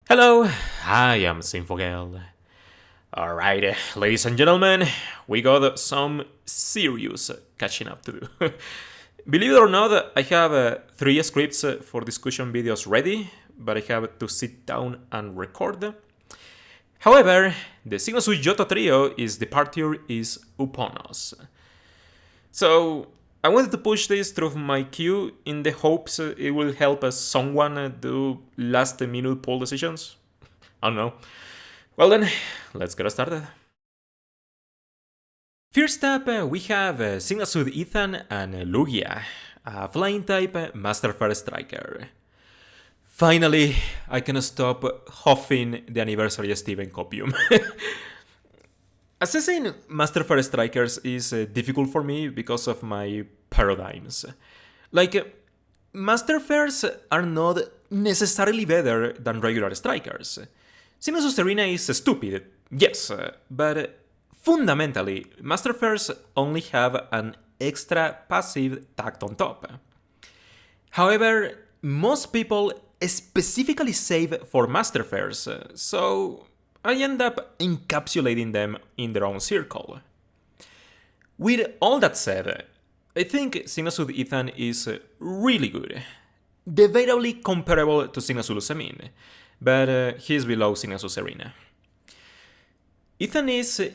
Hello, I am Zinfogel. Alright, ladies and gentlemen, we got some serious catching up to do. Believe it or not, I have 3 scripts for discussion videos ready, but I have to sit down and record. However, the Signasu Johto trio is departure is upon us. So, I wanted to push this through my queue in the hopes it will help someone do last minute poll decisions. I don't know. Well then, let's get started. First up, we have Signasud Ethan and Lugia, a flying type Master Fire Striker. Finally, I can stop huffing the anniversary Steven copium. Assessing Master Fire Strikers is difficult for me because of my paradigms. Like, Master Fairs are not necessarily better than regular strikers. Sinnoh Serena is stupid, yes, but fundamentally, Master Fairs only have an extra passive tacked on top. However, most people specifically save for Master Fairs, so I end up encapsulating them in their own circle. With all that said, I think Signasud Ethan is really good. Debatably comparable to Signasud Lucemin, but he's below Signasud Serena. Ethan is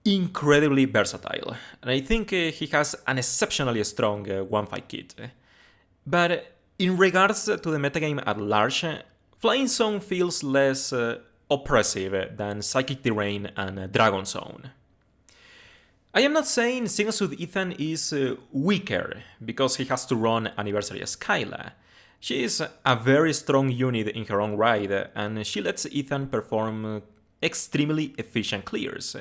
incredibly versatile, and I think he has an exceptionally strong one-fight kit. But in regards to the metagame at large, Flying Zone feels less oppressive than Psychic Terrain and Dragon Zone. I am not saying Signasud Ethan is weaker because he has to run Anniversary Skyla. She is a very strong unit in her own right, and she lets Ethan perform extremely efficient clears.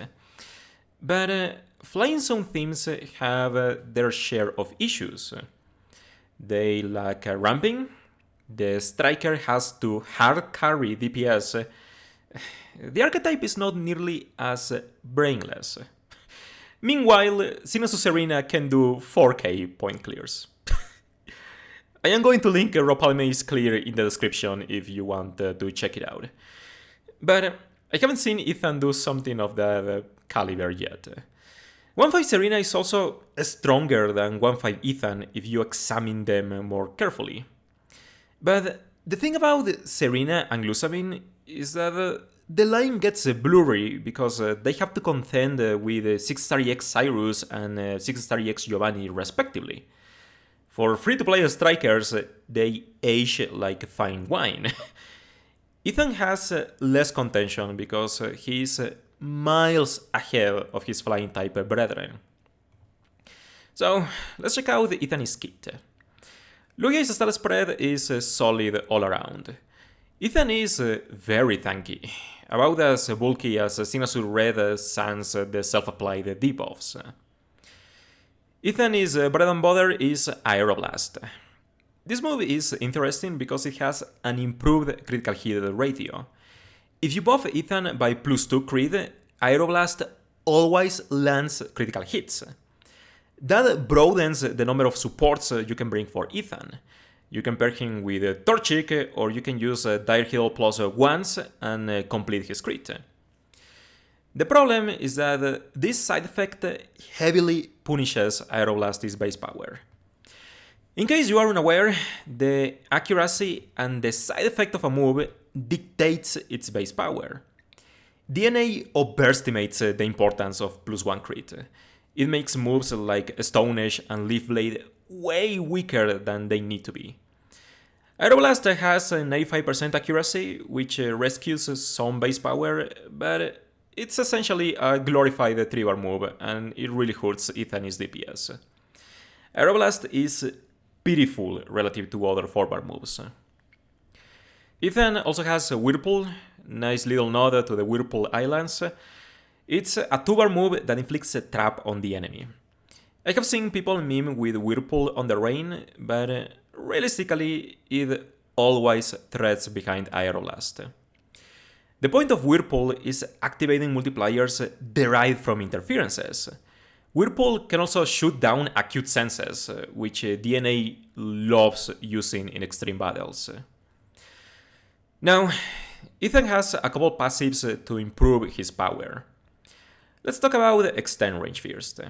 But Flying Zone themes have their share of issues. They lack ramping, the striker has to hard carry DPS, the archetype is not nearly as brainless. Meanwhile, Signasud Serena can do 4k point clears. I am going to link Ropalme's clear in the description if you want to check it out. But I haven't seen Ethan do something of that caliber yet. 1-5 Serena is also stronger than 1-5 Ethan if you examine them more carefully. But the thing about Serena and Glusamin is that the line gets blurry because they have to contend with 6-star EX Cyrus and 6-star EX Giovanni respectively. For free-to-play strikers, they age like fine wine. Ethan has less contention because he's miles ahead of his flying type brethren. So let's check out Ethan's kit. Lugia's stat spread is solid all around. Ethan is very tanky, about as bulky as Signasud Red sans the self-applied debuffs. Ethan's bread and butter is Aeroblast. This move is interesting because it has an improved critical hit ratio. If you buff Ethan by +2 crit, Aeroblast always lands critical hits. That broadens the number of supports you can bring for Ethan. You can pair him with Torchic, or you can use Dire Heal plus once and complete his crit. The problem is that this side effect heavily punishes Aeroblast's base power. In case you are unaware, the accuracy and the side effect of a move dictates its base power. DNA overestimates the importance of +1 crit. It makes moves like Stone Edge and Leaf Blade way weaker than they need to be. Aeroblast has a 95% accuracy, which rescues some base power, but it's essentially a glorified 3-bar move, and it really hurts Ethan's DPS. Aeroblast is pitiful relative to other 4-bar moves. Ethan also has a Whirlpool, nice little nod to the Whirlpool Islands. It's a 2-bar move that inflicts a trap on the enemy. I have seen people meme with Whirlpool on the rain, but realistically it always threads behind Aeroblast. The point of Whirlpool is activating multipliers derived from interferences. Whirlpool can also shoot down acute senses, which DNA loves using in extreme battles. Now, Ethan has a couple passives to improve his power. Let's talk about Extend Range first.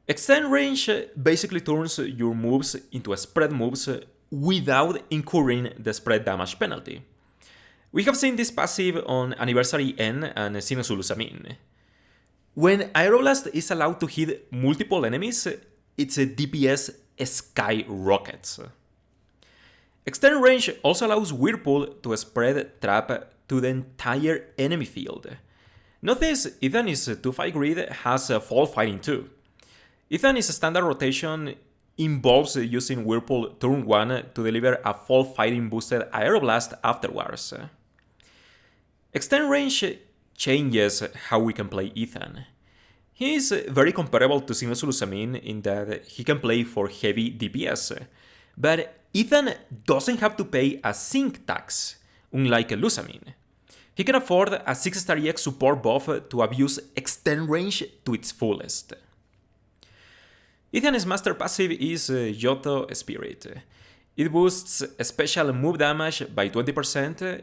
Extend Range basically turns your moves into spread moves without incurring the spread damage penalty. We have seen this passive on Anniversary N and Sinnoh. When Aeroblast is allowed to hit multiple enemies, its DPS skyrockets. Extend Range also allows Whirlpool to spread Trap to the entire enemy field. Notice Ethan's 2-5 grid has Fall Fighting too. Ethan's standard rotation involves using Whirlpool turn 1 to deliver a Fall Fighting boosted Aeroblast afterwards. Extend Range changes how we can play Ethan. He is very comparable to Sinnoh in that he can play for heavy DPS, but Ethan doesn't have to pay a sync tax, unlike Lusamine. He can afford a 6-star EX support buff to abuse Extend Range to its fullest. Ethan's master passive is Johto Spirit. It boosts special move damage by 20%,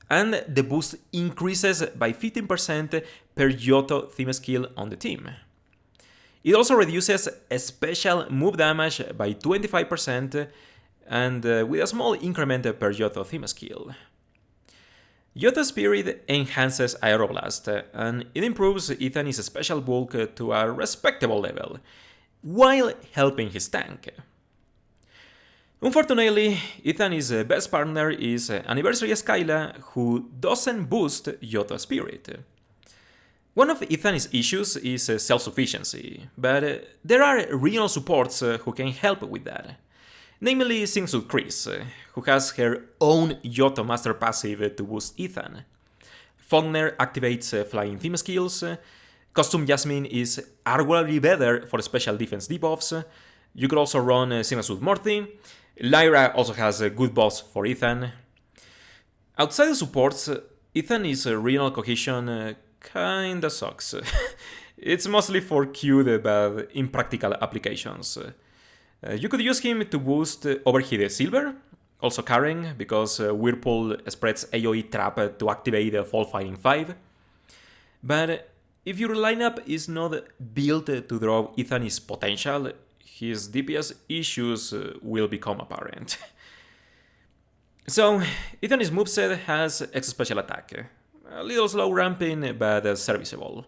and the boost increases by 15% per Johto theme skill on the team. It also reduces special move damage by 25%, and with a small increment per Johto theme skill. Johto Spirit enhances Aeroblast, and it improves Ethan's special bulk to a respectable level, while helping his tank. Unfortunately, Ethan's best partner is Anniversary Skyla, who doesn't boost Johto Spirit. One of Ethan's issues is self-sufficiency, but there are regional supports who can help with that. Namely Sinnoh Kris, who has her own Johto master passive to boost Ethan. Faulkner activates flying theme skills. Custom Jasmine is arguably better for special defense debuffs. You could also run Sinnoh Morty. Lyra also has good buffs for Ethan. Outside the supports, Ethan's regional cohesion kinda sucks. It's mostly for cute but impractical applications. You could use him to boost Overheated Silver, also Karen, because Whirlpool spreads AoE Trap to activate the Fall Fighting 5. But if your lineup is not built to draw Ethan's potential, his DPS issues will become apparent. So, Ethan's moveset has X special attack. A little slow ramping, but serviceable.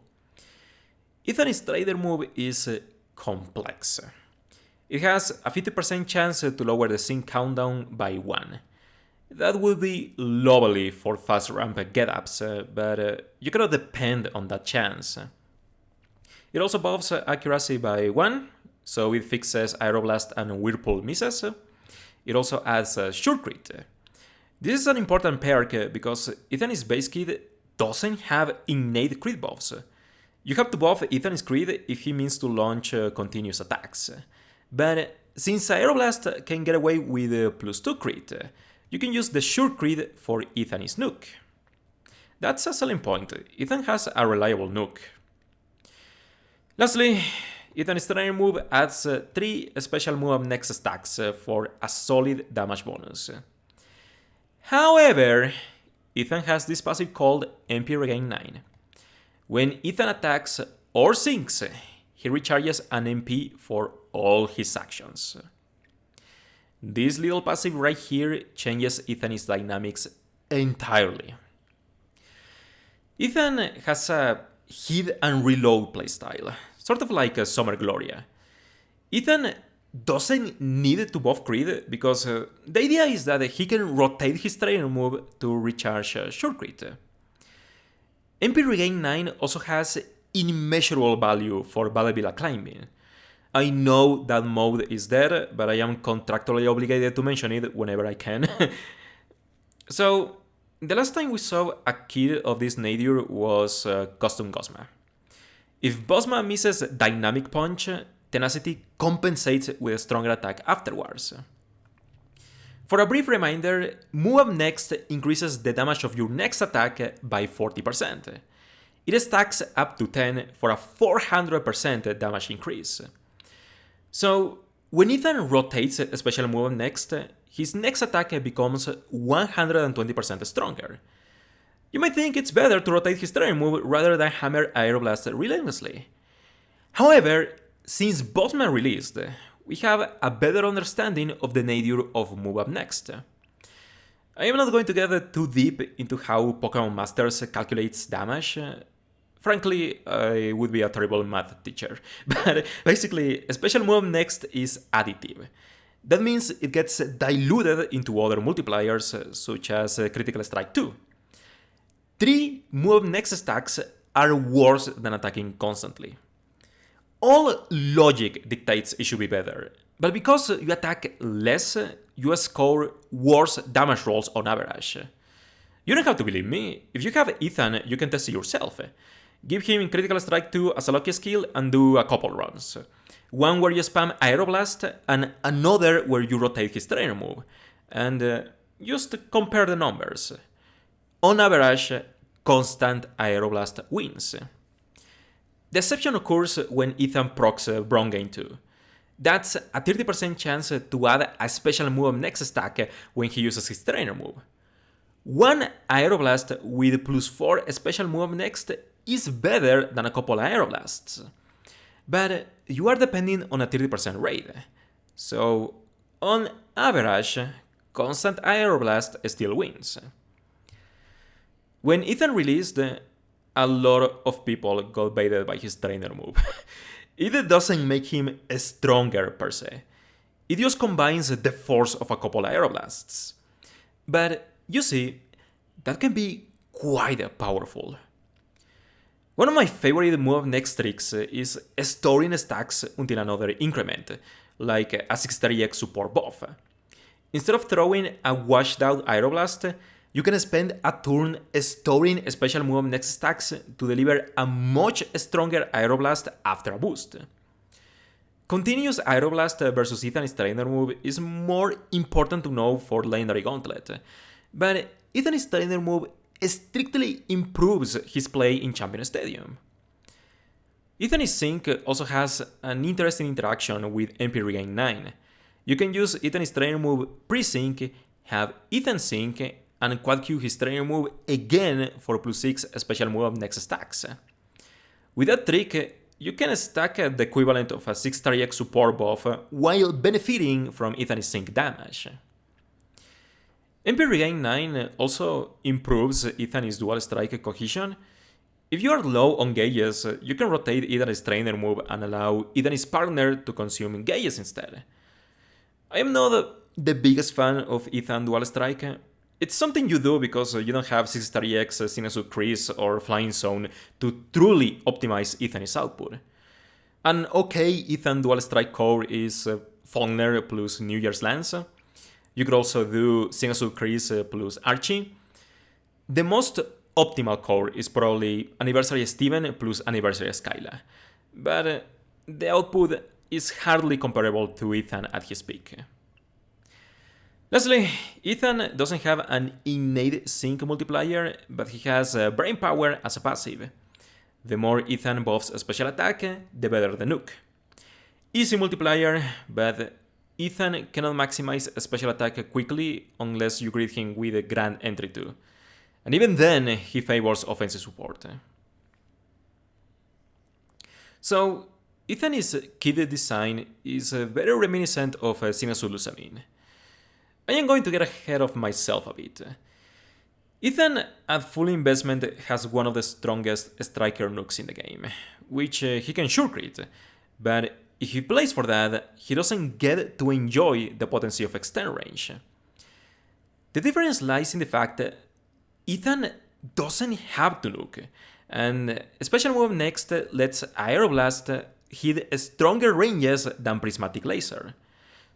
Ethan's trader move is complex. It has a 50% chance to lower the sync countdown by 1. That would be lovely for fast ramp get-ups, but you cannot depend on that chance. It also buffs accuracy by 1, so it fixes Aeroblast and Whirlpool misses. It also adds Sure Crit. This is an important perk because Ethan's base kit doesn't have innate crit buffs. You have to buff Ethan's crit if he means to launch continuous attacks. But since Aeroblast can get away with +2 crit, you can use the Sure Crit for Ethan's nuke. That's a selling point. Ethan has a reliable nuke. Lastly, Ethan's trainer move adds 3 special move up next stacks for a solid damage bonus. However, Ethan has this passive called MP Regain 9. When Ethan attacks or sinks, he recharges an MP for all his actions. This little passive right here changes Ethan's dynamics entirely. Ethan has a hit and reload playstyle, sort of like a Summer Gloria. Ethan doesn't need to buff crit because the idea is that he can rotate his trainer move to recharge Sure Crit. MP Regain 9 also has immeasurable value for Valevilla climbing. I know that mode is there, but I am contractually obligated to mention it whenever I can. So, the last time we saw a kit of this nature was Custom Gosma. If Bosma misses Dynamic Punch, Tenacity compensates with a stronger attack afterwards. For a brief reminder, Move Up Next increases the damage of your next attack by 40%. It stacks up to 10 for a 400% damage increase. So, when Ethan rotates a special move up next, his next attack becomes 120% stronger. You might think it's better to rotate his trainer move rather than hammer Aeroblast relentlessly. However, since both men released, we have a better understanding of the nature of Move Up Next. I am not going to get too deep into how Pokémon Masters calculates damage. Frankly, I would be a terrible math teacher. But basically, Special Move Up Next is additive. That means it gets diluted into other multipliers, such as Critical Strike 2. 3 Move Up Next stacks are worse than attacking constantly. All logic dictates it should be better, but because you attack less, you score worse damage rolls on average. You don't have to believe me. If you have Ethan, you can test it yourself. Give him Critical Strike 2 as a lucky skill and do a couple runs. One where you spam Aeroblast and another where you rotate his trainer move. And just compare the numbers. On average, constant Aeroblast wins. The exception occurs when Ethan procs Bronze Gain 2. That's a 30% chance to add a Special Move Up Next stack when he uses his trainer move. One Aeroblast with +4 Special Move Up Next is better than a couple Aeroblasts. But you are depending on a 30% rate. So, on average, constant Aeroblast still wins. When Ethan released, a lot of people got baited by his trainer move. It doesn't make him stronger per se. It just combines the force of a couple Aeroblasts. But you see, that can be quite powerful. One of my favorite Move Up Next tricks is storing stacks until another increment, like a 630x support buff. Instead of throwing a washed out Aeroblast, you can spend a turn storing Special Move Up Next stacks to deliver a much stronger Aeroblast after a boost. Continuous Aeroblast versus Ethan's trainer move is more important to know for Legendary Gauntlet, but Ethan's trainer move strictly improves his play in Champion Stadium. Ethan's Sync also has an interesting interaction with MP Regain 9. You can use Ethan's trainer move pre-sync, have Ethan sync, and quad Q his trainer move again for +6 Special Move Up Next stacks. With that trick, you can stack the equivalent of a 630x support buff while benefiting from Ethan's sync damage. MP Regain 9 also improves Ethan's dual strike cohesion. If you are low on gauges, you can rotate Ethan's trainer move and allow Ethan's partner to consume gauges instead. I am not the biggest fan of Ethan dual strike. It's something you do because you don't have 630x, Sinasud Kris, or Flying Zone to truly optimize Ethan's output. An okay Ethan dual strike core is Faulkner plus New Year's Lance. You could also do Sinasud Kris plus Archie. The most optimal core is probably Anniversary Steven plus Anniversary Skyla, but the output is hardly comparable to Ethan at his peak. Lastly, Ethan doesn't have an innate sync multiplier, but he has brain power as a passive. The more Ethan buffs a special attack, the better the nuke. Easy multiplier, but Ethan cannot maximize a special attack quickly unless you greet him with a Grand Entry 2. And even then, he favors offensive support. So, Ethan's kit design is very reminiscent of Sinasud Lusamine. I am going to get ahead of myself a bit. Ethan at full investment has one of the strongest striker nukes in the game, which he can sure crit, but if he plays for that, he doesn't get to enjoy the potency of extend range. The difference lies in the fact that Ethan doesn't have to nuke, and Special Move Next lets Aeroblast hit stronger ranges than Prismatic Laser.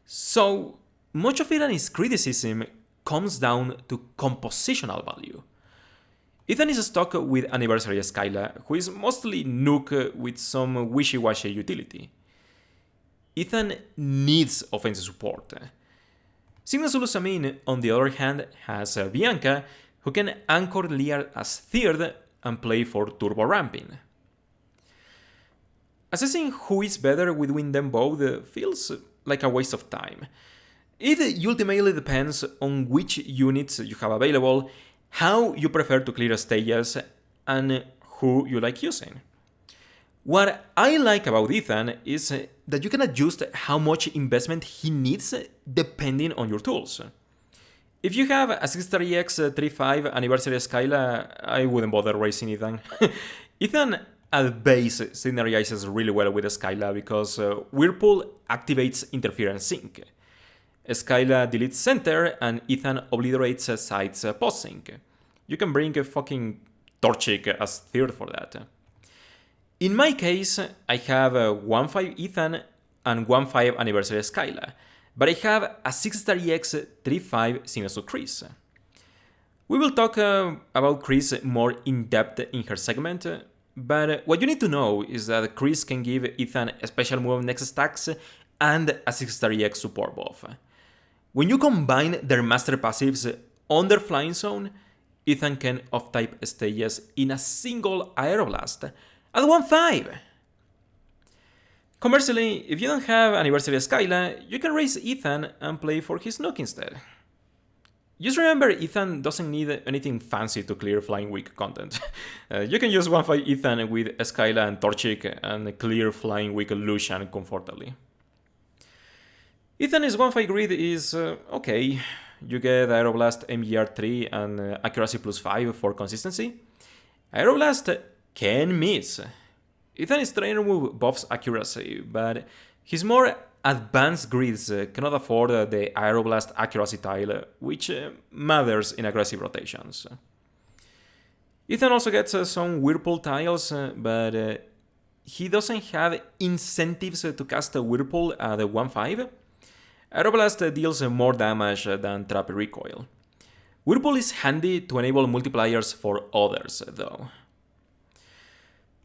So, much of Ethan's criticism comes down to compositional value. Ethan is stuck with Anniversary Skyla, who is mostly nuke with some wishy-washy utility. Ethan needs offensive support. Sinasud Lusamine, on the other hand, has Bianca, who can anchor Lyra as third and play for turbo ramping. Assessing who is better between them both feels like a waste of time. It ultimately depends on which units you have available how you prefer to clear stages, and who you like using. What I like about Ethan is that you can adjust how much investment he needs depending on your tools. If you have a 630X 35 Anniversary Skyla, I wouldn't bother racing Ethan. Ethan at base synergizes really well with Skyla because Whirlpool activates Interference Sync. Skyla deletes center and Ethan obliterates sides post sync. You can bring a fucking Torchic as third for that. In my case, I have a 1.5 Ethan and 1.5 Anniversary Skyla, but I have a 630X 35 Sinnoh Kris. We will talk about Kris more in depth in her segment, but what you need to know is that Kris can give Ethan a special move next stacks and a 630X support buff. When you combine their master passives on their flying zone, Ethan can off-type stages in a single Aeroblast at 1.5. Conversely, if you don't have Anniversary Skyla, you can raise Ethan and play for his Nook instead. Just remember, Ethan doesn't need anything fancy to clear Flying Weak content. You can use 1.5 Ethan with Skyla and Torchic and clear Flying Weak Lucian comfortably. Ethan's 1.5 grid is okay. You get Aeroblast MGR 3 and Accuracy plus 5 for consistency. Aeroblast can miss. Ethan's trainer move buffs accuracy, but his more advanced grids cannot afford the Aeroblast accuracy tile, which matters in aggressive rotations. Ethan also gets some Whirlpool tiles, but he doesn't have incentives to cast a Whirlpool at 1.5. Aeroblast deals more damage than Trap Recoil. Whirlpool is handy to enable multipliers for others, though.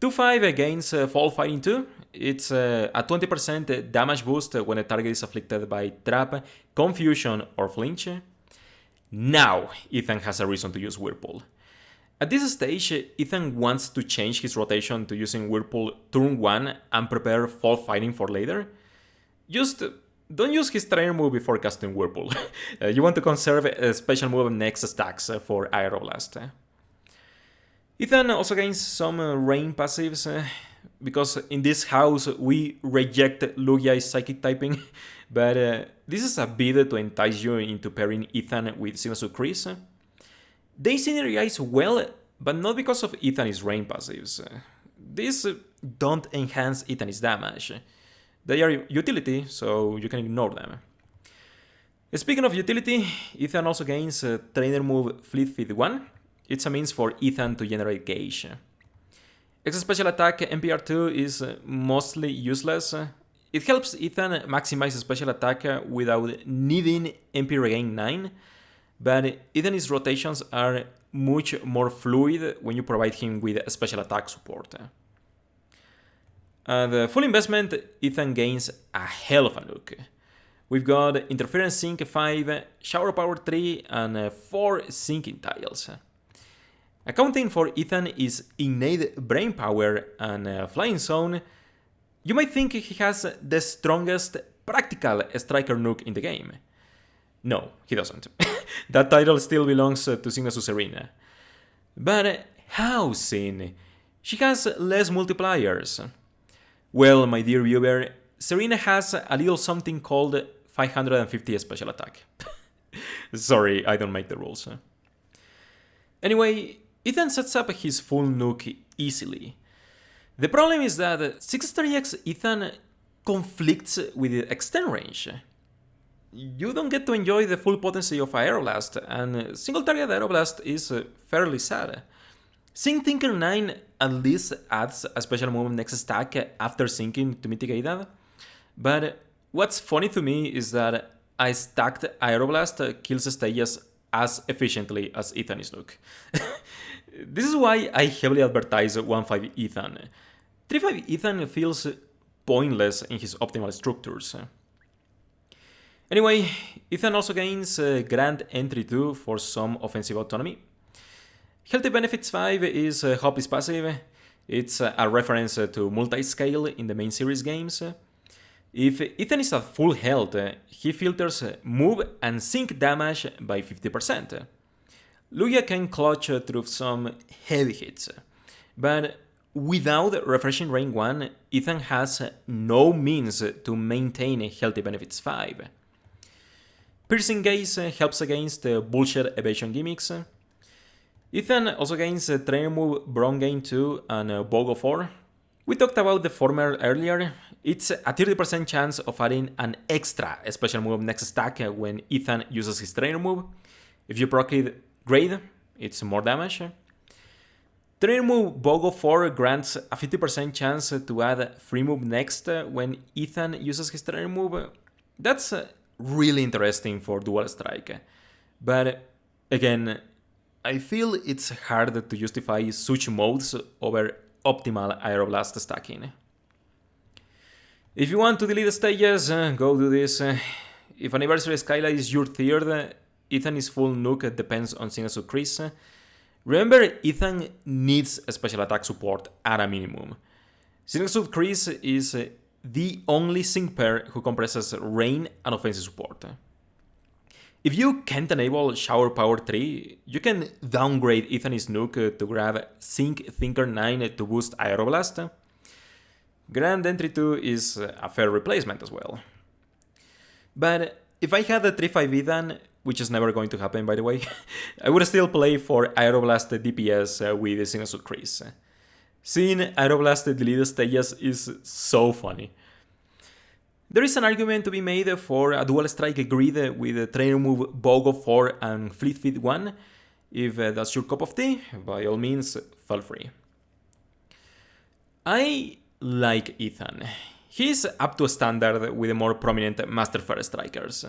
2.5 gains Fall Fighting 2. It's a 20% damage boost when a target is afflicted by Trap, Confusion, or Flinch. Now Ethan has a reason to use Whirlpool. At this stage, Ethan wants to change his rotation to using Whirlpool turn 1 and prepare Fall Fighting for later. Just don't use his trainer move before casting Whirlpool. You want to conserve a special move next stacks for Aeroblast. Ethan also gains some rain passives, because in this house we reject Lugia's psychic typing, but this is a bid to entice you into pairing Ethan with Sinnoh Kris. They synergize well, but not because of Ethan's rain passives. These don't enhance Ethan's damage. They are utility, so you can ignore them. Speaking of utility, Ethan also gains trainer move Fleet Feed 1. It's a means for Ethan to generate gauge. Extra special attack MPR2 is mostly useless. It helps Ethan maximize special attack without needing MP regain 9, but Ethan's rotations are much more fluid when you provide him with special attack support. The full investment, Ethan gains a hell of a look. We've got Interference Sync 5, Shower Power 3, and 4 Sinking Tiles. Accounting for Ethan is innate brain power and flying zone. You might think he has the strongest practical striker Nook in the game. No, he doesn't. That title still belongs to Sinnoh Serena. But how, Sin? She has less multipliers. Well, my dear viewer, Serena has a little something called 550 special attack. Sorry, I don't make the rules. Anyway, Ethan sets up his full Nook easily. The problem is that 630X Ethan conflicts with the extend range. You don't get to enjoy the full potency of Aeroblast, and single target Aeroblast is fairly sad. Sync Tinker 9 at least adds a special move next stack after syncing to mitigate that, but what's funny to me is that a stacked Aeroblast kills stages as efficiently as Ethan's Nook. This is why I heavily advertise 1.5 Ethan. 3.5 Ethan feels pointless in his optimal structures. Anyway, Ethan also gains Grand Entry 2 for some offensive autonomy. Healthy Benefits 5 is Hoppy's passive. It's a reference to multi-scale in the main series games. If Ethan is at full health, he filters move and sync damage by 50%. Lugia can clutch through some heavy hits, but without Refreshing Rain 1, Ethan has no means to maintain a healthy benefits 5. Piercing Gaze helps against bullshit evasion gimmicks. Ethan also gains Trainer Move Bron Gain 2 and Bogo 4. We talked about the former earlier. It's a 30% chance of adding an extra special move next stack when Ethan uses his Trainer Move. If you proc it Grade, it's more damage. Trainer Move Bogo 4 grants a 50% chance to add Free Move next when Ethan uses his Trainer Move. That's really interesting for Dual Strike. But again, I feel it's hard to justify such modes over optimal Aeroblast stacking. If you want to delete stages, go do this. If Anniversary Skylight is your third, Ethan is full nuke depends on Single Suit Kris. Remember, Ethan needs a special attack support at a minimum. Single Suit Kris is the only sync pair who compresses rain and offensive support. If you can't enable Shower Power 3, you can downgrade Ethan's nuke to grab Sync Thinker 9 to boost Aeroblast. Grand Entry 2 is a fair replacement as well. But if I had a 3-5 Ethan, which is never going to happen by the way, I would still play for Aeroblast DPS with Single Suit Kris. Seeing Aeroblast delete stages is so funny. There is an argument to be made for a dual strike grid with Trainer Move Bogo 4 and Fleet Feet 1. If that's your cup of tea, by all means, feel free. I like Ethan. He's up to a standard with the more prominent Master Fair strikers.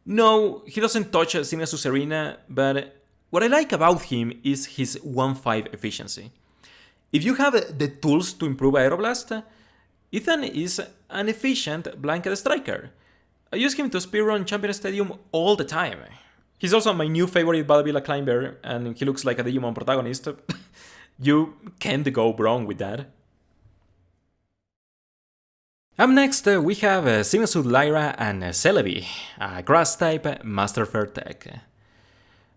No, he doesn't touch Single Serena, but what I like about him is his 1-5 efficiency. If you have the tools to improve Aeroblast, Ethan is an efficient blanket striker. I use him to speedrun Champion Stadium all the time. He's also my new favorite Battlefield climber, and he looks like a Digimon protagonist. You can't go wrong with that. Up next, we have Single Suit Lyra and Celebi, a Grass-type Master Fair tech.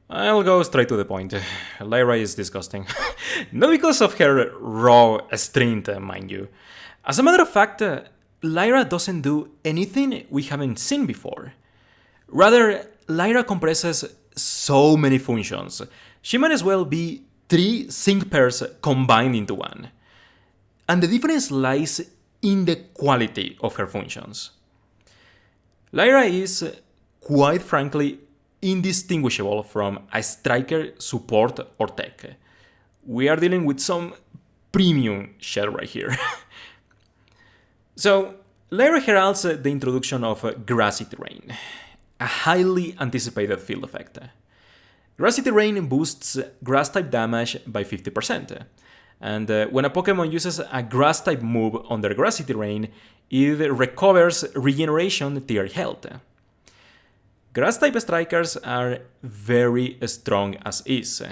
I'll go straight to the point. Lyra is disgusting. Not because of her raw strength, mind you. As a matter of fact, Lyra doesn't do anything we haven't seen before. Rather, Lyra compresses so many functions. She might as well be 3 sync pairs combined into one. And the difference lies in the quality of her functions. Lyra is, quite frankly, indistinguishable from a striker, support, or tech. We are dealing with some premium shit right here. So, Lyra heralds the introduction of Grassy Terrain, a highly anticipated field effect. Grassy Terrain boosts Grass-type damage by 50%, and when a Pokémon uses a Grass-type move on their Grassy Terrain, it recovers Regeneration tier health. Grass-type strikers are very strong as is,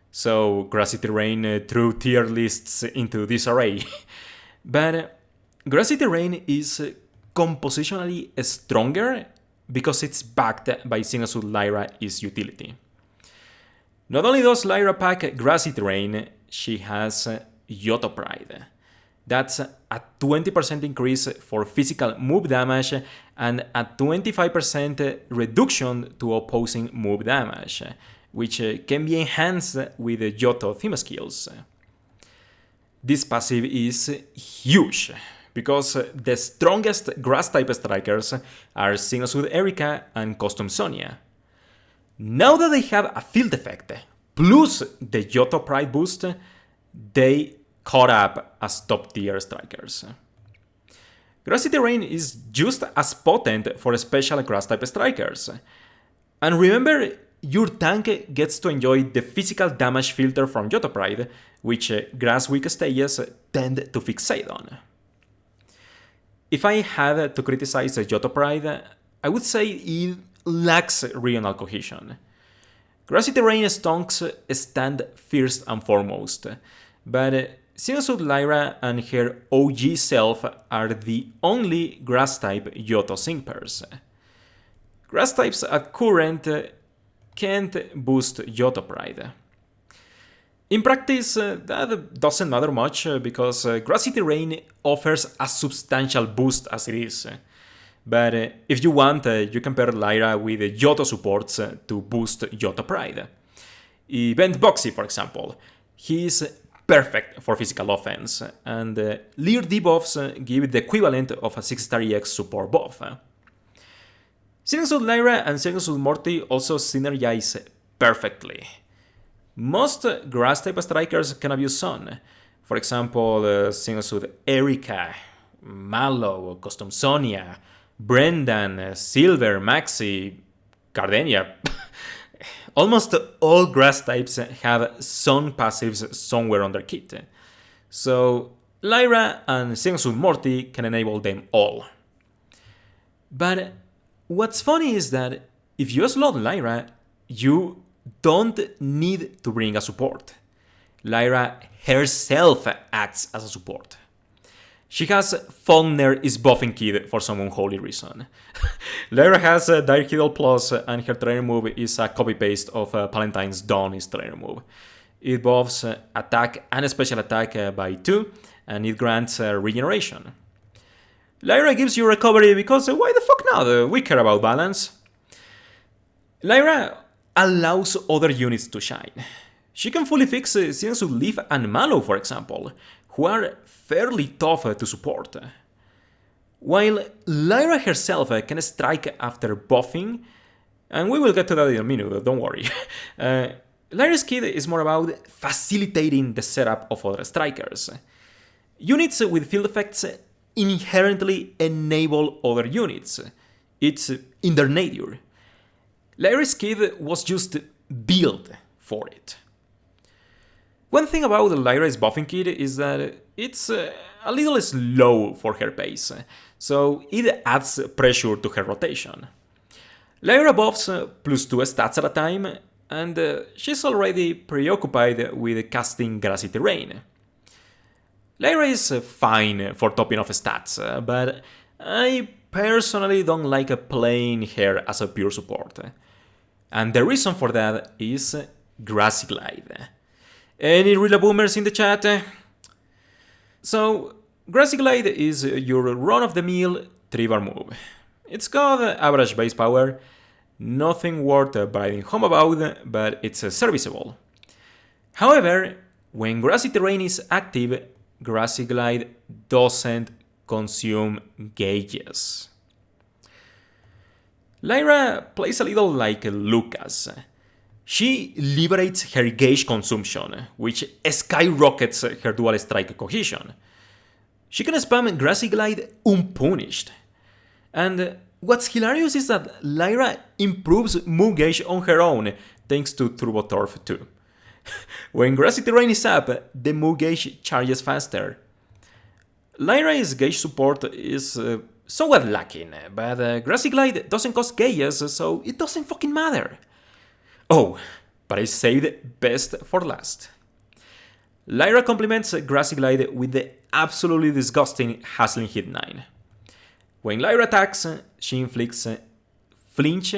so Grassy Terrain threw tier lists into disarray. But Grassy Terrain is compositionally stronger because it's backed by Single Suit Lyra's utility. Not only does Lyra pack Grassy Terrain, she has Yoto Pride. That's a 20% increase for physical move damage and a 25% reduction to opposing move damage, which can be enhanced with Yoto theme skills. This passive is huge, because the strongest Grass-type strikers are Single Suit Erika and Custom Sonia. Now that they have a field effect, plus the Yoto Pride boost, they caught up as top-tier strikers. Grassy Terrain is just as potent for special Grass-type strikers. And remember, your tank gets to enjoy the physical damage filter from Yoto Pride, which Grass-weak stages tend to fixate on. If I had to criticize Yoto Pride, I would say it lacks regional cohesion. Grassy Terrain stonks stand first and foremost, but Single Suit Lyra and her OG self are the only Grass-type Yoto sync pairs. Grass types at current can't boost Yoto Pride. In practice, that doesn't matter much because Grassy Terrain offers a substantial boost as it is. But if you want, you can pair Lyra with Yoto supports to boost Yoto Pride. Event Boxy, for example. He is perfect for physical offense, and Leer debuffs give the equivalent of a 6-star EX support buff. Single Lyra and Single Morty also synergize perfectly. Most grass-type strikers can abuse Sun. For example, Single Erika, Mallow, Custom Sonia, Brendan, Silver, Maxi, Gardenia. Almost all grass types have Sun passives somewhere on their kit. So Lyra and Single Morty can enable them all. But what's funny is that if you slot Lyra, you don't need to bring a support. Lyra herself acts as a support. She has Faulkner is buffing Kid for some unholy reason. Lyra has Dire Kiddle Plus and her trainer move is a copy-paste of Palentine's Dawn's trainer move. It buffs attack and special attack by 2 and it grants regeneration. Lyra gives you recovery because why the fuck not? We care about balance. Lyra allows other units to shine. She can fully fix Sinsu Leaf and Mallow, for example, who are fairly tough to support. While Lyra herself can strike after buffing, and we will get to that in a minute, don't worry. Lyra's kit is more about facilitating the setup of other strikers. Units with field effects inherently enable other units. It's in their nature. Lyra's kit was just built for it. One thing about Lyra's buffing kit is that it's a little slow for her pace, so it adds pressure to her rotation. Lyra buffs +2 stats at a time, and she's already preoccupied with casting Grassy Terrain. Lyra is fine for topping off stats, but I personally don't like playing her as a pure support. And the reason for that is Grassy Glide. Any real boomers in the chat? So, Grassy Glide is your run-of-the-mill 3-bar move. It's got average base power, nothing worth riding home about, but it's serviceable. However, when Grassy Terrain is active, Grassy Glide doesn't consume gauges. Lyra plays a little like Lucas. She liberates her gauge consumption, which skyrockets her dual strike cohesion. She can spam Grassy Glide unpunished. And what's hilarious is that Lyra improves move gauge on her own thanks to Turbo Turf 2. When Grassy Terrain is up, the move gauge charges faster. Lyra's gauge support is somewhat lacking, but Grassy Glide doesn't cost gauges, so it doesn't fucking matter. Oh, but I saved best for last. Lyra complements Grassy Glide with the absolutely disgusting Hassling Hit 9. When Lyra attacks, she inflicts flinch,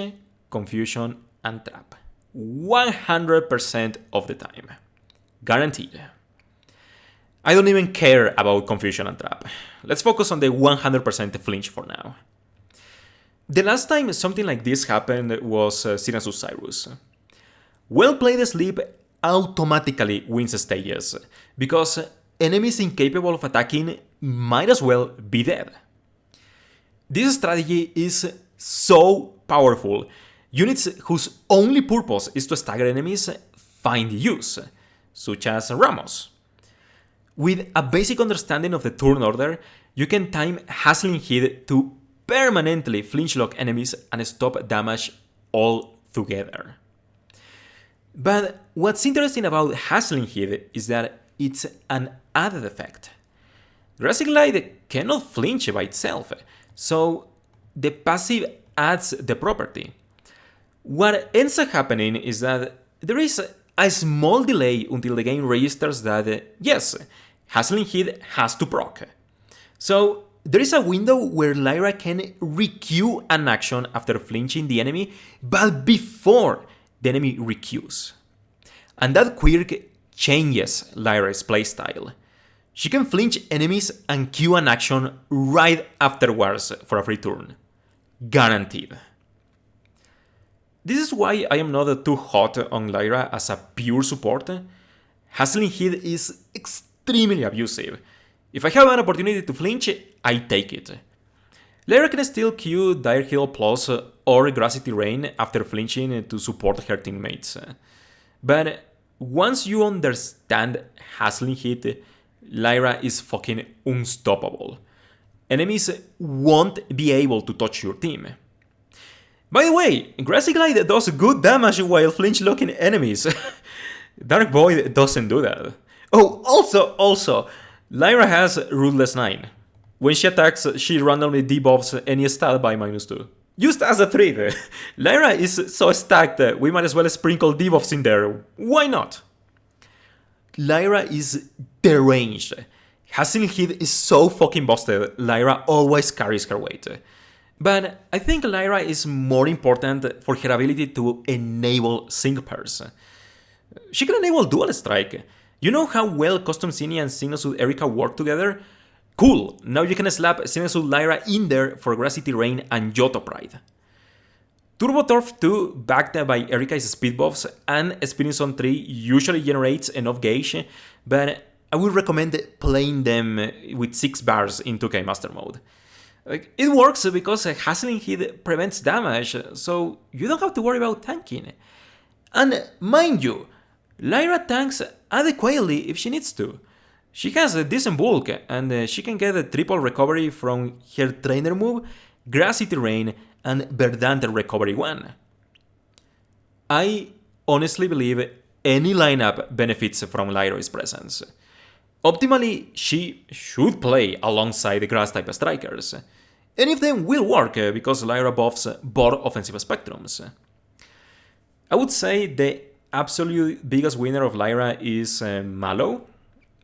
confusion, and trap. 100% of the time. Guaranteed. I don't even care about confusion and trap. Let's focus on the 100% flinch for now. The last time something like this happened was Sinasu Cyrus. Well-played sleep automatically wins stages, because enemies incapable of attacking might as well be dead. This strategy is so powerful, units whose only purpose is to stagger enemies find use, such as Ramos. With a basic understanding of the turn order, you can time Hassling Hit to permanently flinch lock enemies and stop damage all together. But what's interesting about Hassling Hit is that it's an added effect. Grassy Glide cannot flinch by itself, so the passive adds the property. What ends up happening is that there is a small delay until the game registers that, yes, Hassling Hit has to proc. So there is a window where Lyra can requeue an action after flinching the enemy, but before the enemy recues. And that quirk changes Lyra's playstyle. She can flinch enemies and cue an action right afterwards for a free turn. Guaranteed. This is why I am not too hot on Lyra as a pure support. Hassling Hit is extremely abusive. If I have an opportunity to flinch, I take it. Lyra can still cue Dire Heal Plus or Gracity Rain after flinching to support her teammates. But once you understand Hassling Hit, Lyra is fucking unstoppable. Enemies won't be able to touch your team. By the way, Grassy Glide does good damage while flinch locking enemies. Dark Void doesn't do that. Oh, also, Lyra has Ruthless 9. When she attacks, she randomly debuffs any stat by -2. Just as a treat, Lyra is so stacked we might as well sprinkle debuffs in there. Why not? Lyra is deranged. Hassling Hit is so fucking busted, Lyra always carries her weight. But I think Lyra is more important for her ability to enable sync pairs. She can enable Dual Strike. You know how well Custom Zinnia and Signasud Erika work together? Cool, now you can slap Signasud Lyra in there for Gracity Rain and Johto Pride. Turbo Turf 2, backed by Erika's speed buffs and Spinning Zone 3 usually generates enough gauge, but I would recommend playing them with 6 bars in 2K Master Mode. It works because Hassling Hit prevents damage, so you don't have to worry about tanking. And mind you, Lyra tanks adequately if she needs to. She has a decent bulk, and she can get a triple recovery from her trainer move, Gracity Rain, and Verdant Recovery 1. I honestly believe any lineup benefits from Lyra's presence. Optimally, she should play alongside Grass-type strikers. Any of them will work because Lyra buffs both offensive spectrums. I would say the absolute biggest winner of Lyra is Mallow.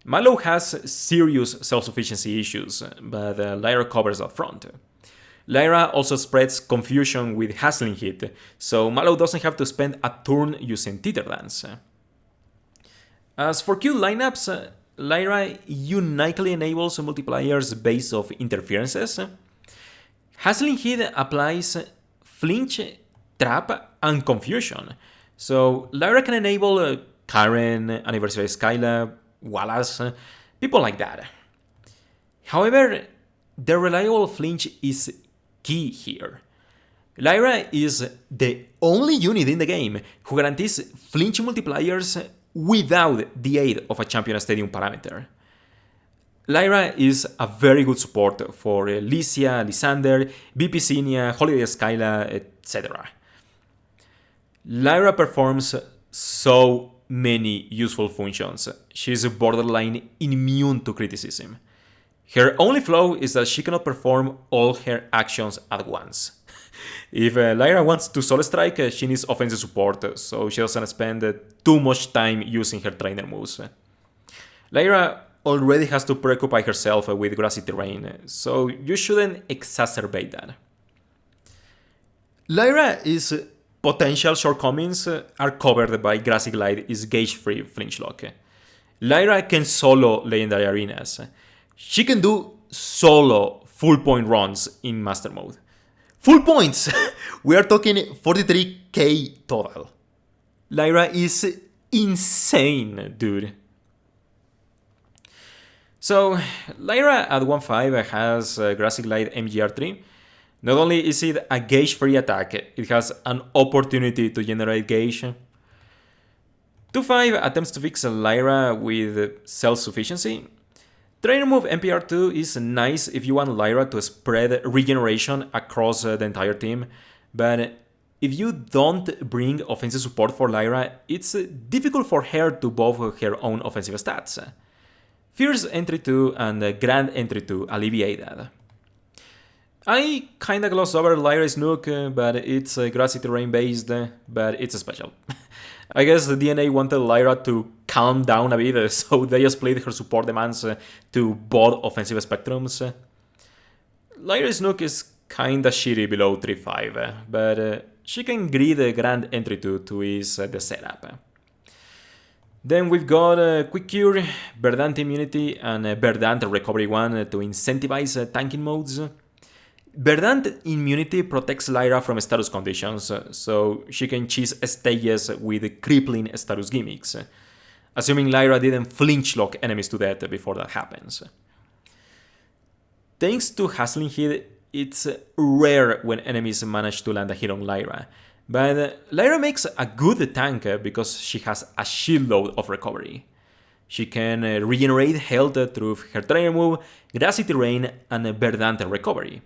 Mallow has serious self-sufficiency issues, but Lyra covers up front. Lyra also spreads confusion with Hassling Hit, so Mallow doesn't have to spend a turn using Teeter Dance. As for Q lineups, Lyra uniquely enables multipliers based off interferences. Hassling Hit applies Flinch, Trap, and Confusion, so Lyra can enable Karen, Anniversary Skylab, Wallace, people like that. However, the reliable flinch is key here. Lyra is the only unit in the game who guarantees flinch multipliers without the aid of a champion stadium parameter. Lyra is a very good support for Lycia, Lysander, BP Zinnia, Holiday Skyla, etc. Lyra performs so many useful functions. She's borderline immune to criticism. Her only flaw is that she cannot perform all her actions at once. If Lyra wants to solo strike, she needs offensive support, so she doesn't spend too much time using her trainer moves. Lyra already has to preoccupy herself with grassy terrain, so you shouldn't exacerbate that. Lyra's potential shortcomings are covered by Grassy Glide's gauge-free flinch lock. Lyra can solo legendary arenas. She can do solo full point runs in Master Mode. Full points! We are talking 43k total. Lyra is insane, dude. So, Lyra at 1.5 has Grassy Glide MGR3. Not only is it a gauge-free attack, it has an opportunity to generate gauge. 2.5 attempts to fix Lyra with self-sufficiency. Trainer move NPR2 is nice if you want Lyra to spread regeneration across the entire team, but if you don't bring offensive support for Lyra, it's difficult for her to buff her own offensive stats. Fierce Entry 2 and Grand Entry 2 alleviate that. I kinda glossed over Lyra's Nook, but it's grassy terrain based, but it's special. I guess the DNA wanted Lyra to calm down a bit, so they just played her support demands to both offensive spectrums. Lyra's Nook is kinda shitty below 3-5, but she can greet the Grand Entry to ease the setup. Then we've got Quick Cure, Verdant Immunity, and Verdant Recovery 1 to incentivize tanking modes. Verdant Immunity protects Lyra from status conditions, so she can cheese stages with crippling status gimmicks, assuming Lyra didn't flinch lock enemies to death before that happens. Thanks to Hassling Hit, it's rare when enemies manage to land a hit on Lyra, but Lyra makes a good tank because she has a shitload of recovery. She can regenerate health through her trainer move, Grassy Terrain, and Verdant Recovery.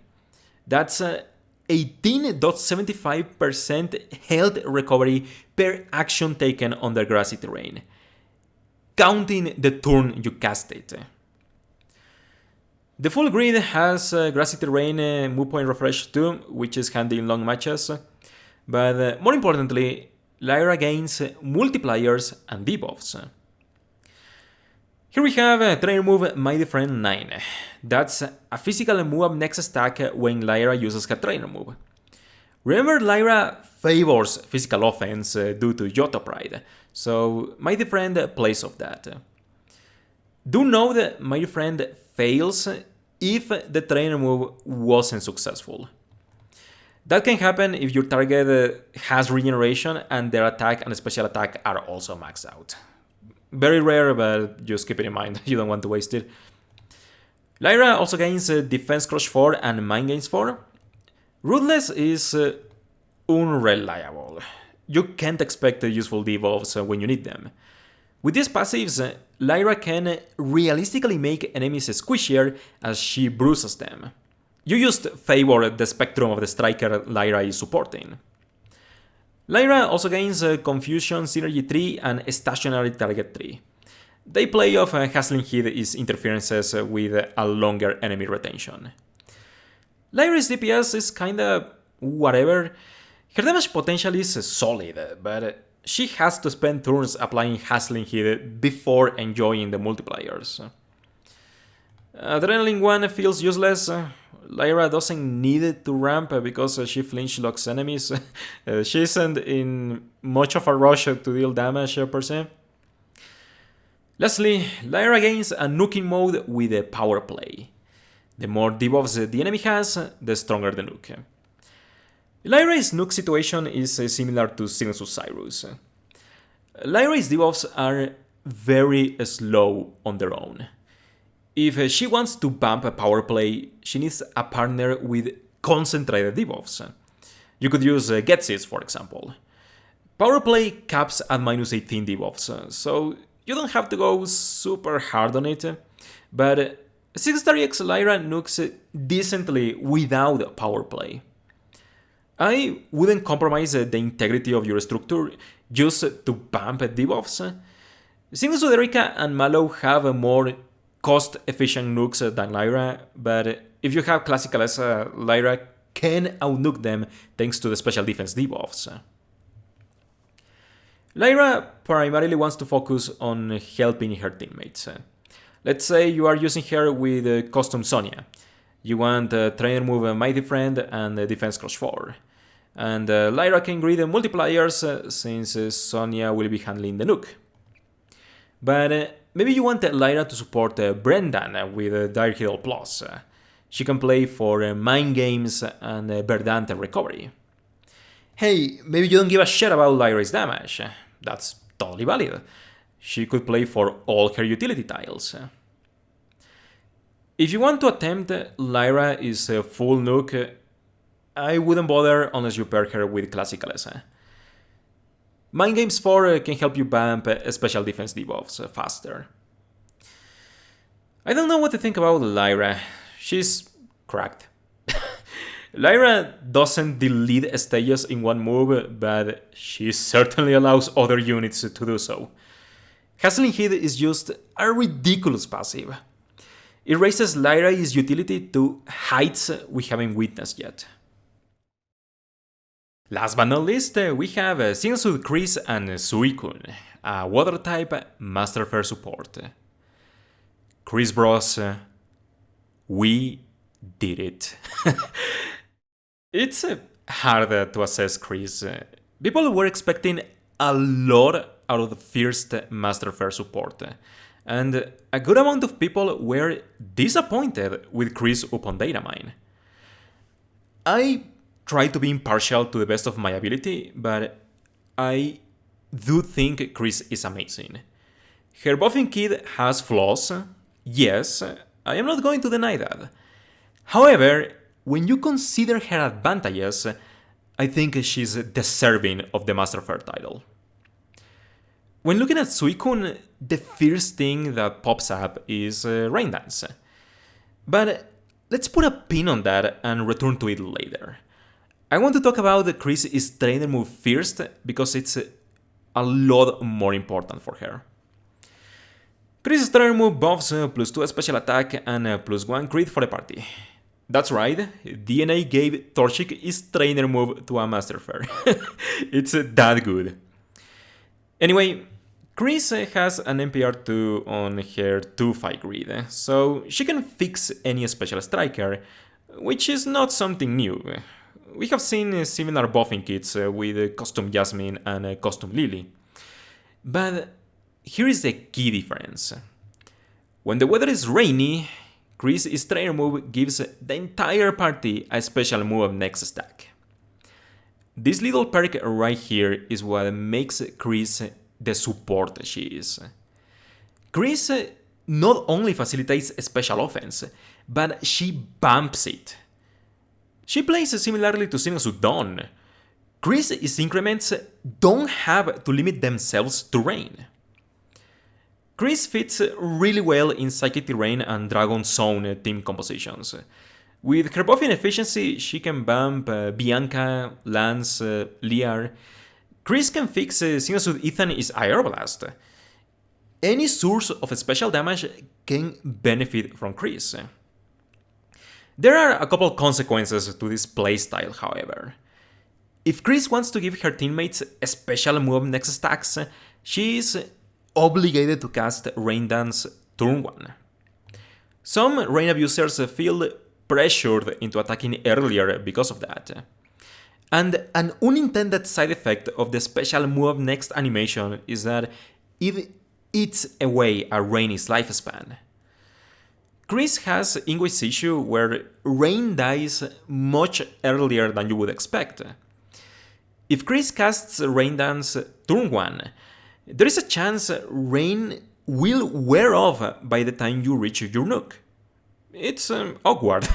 That's 18.75% health recovery per action taken on the Grassy Terrain, counting the turn you cast it. The full grid has Grassy Terrain move point refresh too, which is handy in long matches, but more importantly, Lyra gains multipliers and debuffs. Here we have trainer move Mighty Friend 9. That's a physical move up next stack when Lyra uses her trainer move. Remember, Lyra favors physical offense due to Yoto Pride, so Mighty Friend plays off that. Do note Mighty Friend fails if the trainer move wasn't successful. That can happen if your target has regeneration and their attack and special attack are also maxed out. Very rare, but just keep it in mind, you don't want to waste it. Lyra also gains Defense Crush 4 and Mind Gains 4. Ruthless is unreliable. You can't expect useful debuffs when you need them. With these passives, Lyra can realistically make enemies squishier as she bruises them. You just favor the spectrum of the striker Lyra is supporting. Lyra also gains Confusion Synergy 3 and Stationary Target 3. They play off Hassling Hit is interferences with a longer enemy retention. Lyra's DPS is kinda whatever. Her damage potential is solid, but she has to spend turns applying Hassling Hit before enjoying the multipliers. Adrenaline 1 feels useless. Lyra doesn't need it to ramp because she flinch locks enemies. She isn't in much of a rush to deal damage per se. Lastly, Lyra gains a nuking mode with a power play. The more debuffs the enemy has, the stronger the nuke. Lyra's nuke situation is similar to Sinus Cyrus. Lyra's debuffs are very slow on their own. If she wants to bump a power play, she needs a partner with concentrated debuffs. You could use Getsis, for example. Power play caps at minus 18 debuffs, so you don't have to go super hard on it, but 6-star EX Lyra nukes decently without power play. I wouldn't compromise the integrity of your structure just to bump debuffs. Since Uderica and Mallow have more cost-efficient nukes than Lyra, but if you have classical S, Lyra can outnuke them thanks to the special defense debuffs. Lyra primarily wants to focus on helping her teammates. Let's say you are using her with Custom Sonia. You want Trainer Move Mighty Friend and Defense Crush 4. And Lyra can greet the multipliers since Sonia will be handling the nuke. But maybe you want Lyra to support Brendan with Dire Heal Plus. She can play for Mind Games and Verdant Recovery. Hey, maybe you don't give a shit about Lyra's damage. That's totally valid. She could play for all her utility tiles. If you want to attempt Lyra is full nuke, I wouldn't bother unless you pair her with Classical S. Mind Games 4 can help you bump special defense debuffs faster. I don't know what to think about Lyra. She's cracked. Lyra doesn't delete stages in one move, but she certainly allows other units to do so. Hassling Hit is just a ridiculous passive. It raises Lyra's utility to heights we haven't witnessed yet. Last but not least, we have Sinsu Kris and Suicune, a Water-type Master Fair support. Kris Bros, we did it. It's hard to assess Kris. People were expecting a lot out of the first Master Fair support, and a good amount of people were disappointed with Kris upon data mine. I try to be impartial to the best of my ability, but I do think Kris is amazing. Her buffing kit has flaws, yes, I am not going to deny that. However, when you consider her advantages, I think she's deserving of the Master Fair title. When looking at Suicune, the first thing that pops up is Rain Dance. But let's put a pin on that and return to it later. I want to talk about Kris' trainer move first because it's a lot more important for her. Kris' trainer move buffs +2 special attack and +1 crit for the party. That's right, DNA gave Torchic his trainer move to a Master Fair. It's that good. Anyway, Kris has an NPR2 on her 2-5 grid, so she can fix any special striker, which is not something new. We have seen similar buffing kits with Custom Jasmine and Custom Lily. But here is the key difference. When the weather is rainy, Kris' trainer move gives the entire party a special move next stack. This little perk right here is what makes Kris the support she is. Kris not only facilitates special offense, but she bumps it. She plays similarly to Sinnoh Dawn. Kris' increments don't have to limit themselves to rain. Kris fits really well in Psychic Terrain and Dragon Zone team compositions. With her buffing efficiency, she can bump Bianca, Lance, Lyra. Kris can fix Sinnoh Ethan is Aeroblast. Any source of special damage can benefit from Kris. There are a couple consequences to this playstyle, however. If Kris wants to give her teammates a special move next stacks, she is obligated to cast Rain Dance turn 1. Some rain abusers feel pressured into attacking earlier because of that. And an unintended side effect of the special move next animation is that it eats away a Rain's lifespan. Kris has Ingwe's issue where Rain dies much earlier than you would expect. If Kris casts Rain Dance turn 1, there is a chance Rain will wear off by the time you reach your Nook. It's awkward.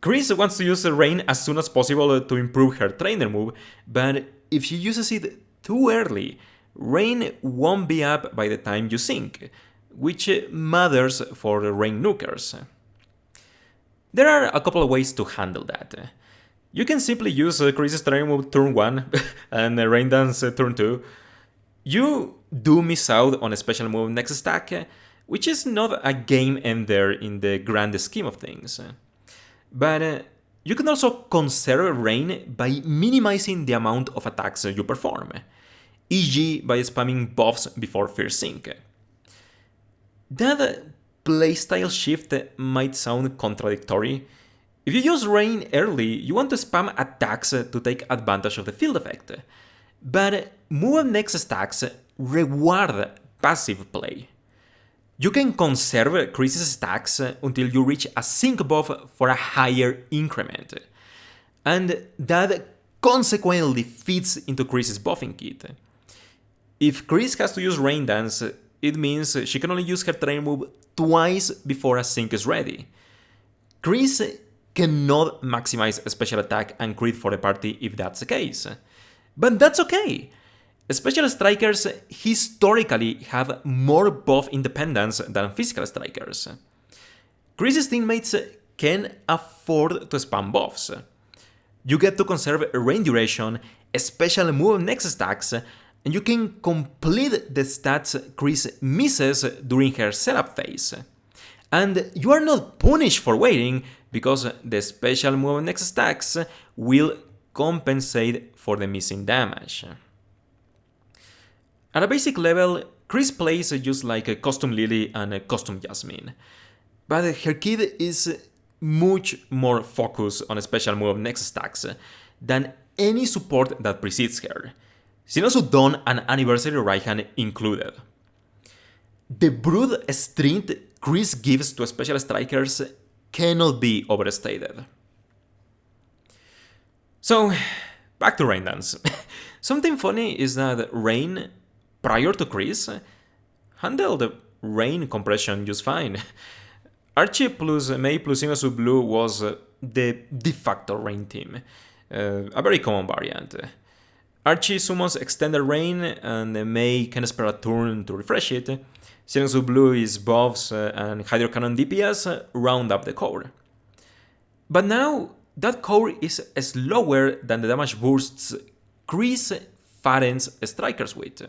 Kris wants to use Rain as soon as possible to improve her trainer move, but if she uses it too early, Rain won't be up by the time you sink, which matters for Rain Nookers. There are a couple of ways to handle that. You can simply use Kris' trainer move turn 1 and Rain Dance turn 2. You do miss out on a special move next stack, which is not a game ender in the grand scheme of things. But you can also conserve Rain by minimizing the amount of attacks you perform, e.g. by spamming buffs before first sync. That playstyle shift might sound contradictory. If you use Rain early, you want to spam attacks to take advantage of the field effect. But move next stacks reward passive play. You can conserve Kris' stacks until you reach a sync buff for a higher increment. And that consequently fits into Kris' buffing kit. If Kris has to use Rain Dance, it means she can only use her trainer move twice before a sync is ready. Kris cannot maximize a special attack and crit for the party if that's the case. But that's okay. Special strikers historically have more buff independence than physical strikers. Kris' teammates can afford to spam buffs. You get to conserve rain duration, special move next stacks, and you can complete the stats Kris misses during her setup phase. And you are not punished for waiting because the special move next stacks will compensate for the missing damage. At a basic level, Kris plays just like a Custom Lily and a Custom Jasmine, but her kit is much more focus on special move next stacks than any support that precedes her, Xenosu Dawn and Anniversary Raihan included. The brood strength Kris gives to special strikers cannot be overstated. So, back to Rain Dance. Something funny is that Rain, prior to Kris, handled Rain compression just fine. Archie plus Mei plus Xenosu Blue was the de facto Rain team, a very common variant. Archie summons Extended Rain and Mei can spare a turn to refresh it. Xenosu Blue is buffs and Hydro Cannon DPS round up the core. But now, that core is slower than the damage bursts Kris fattens strikers with.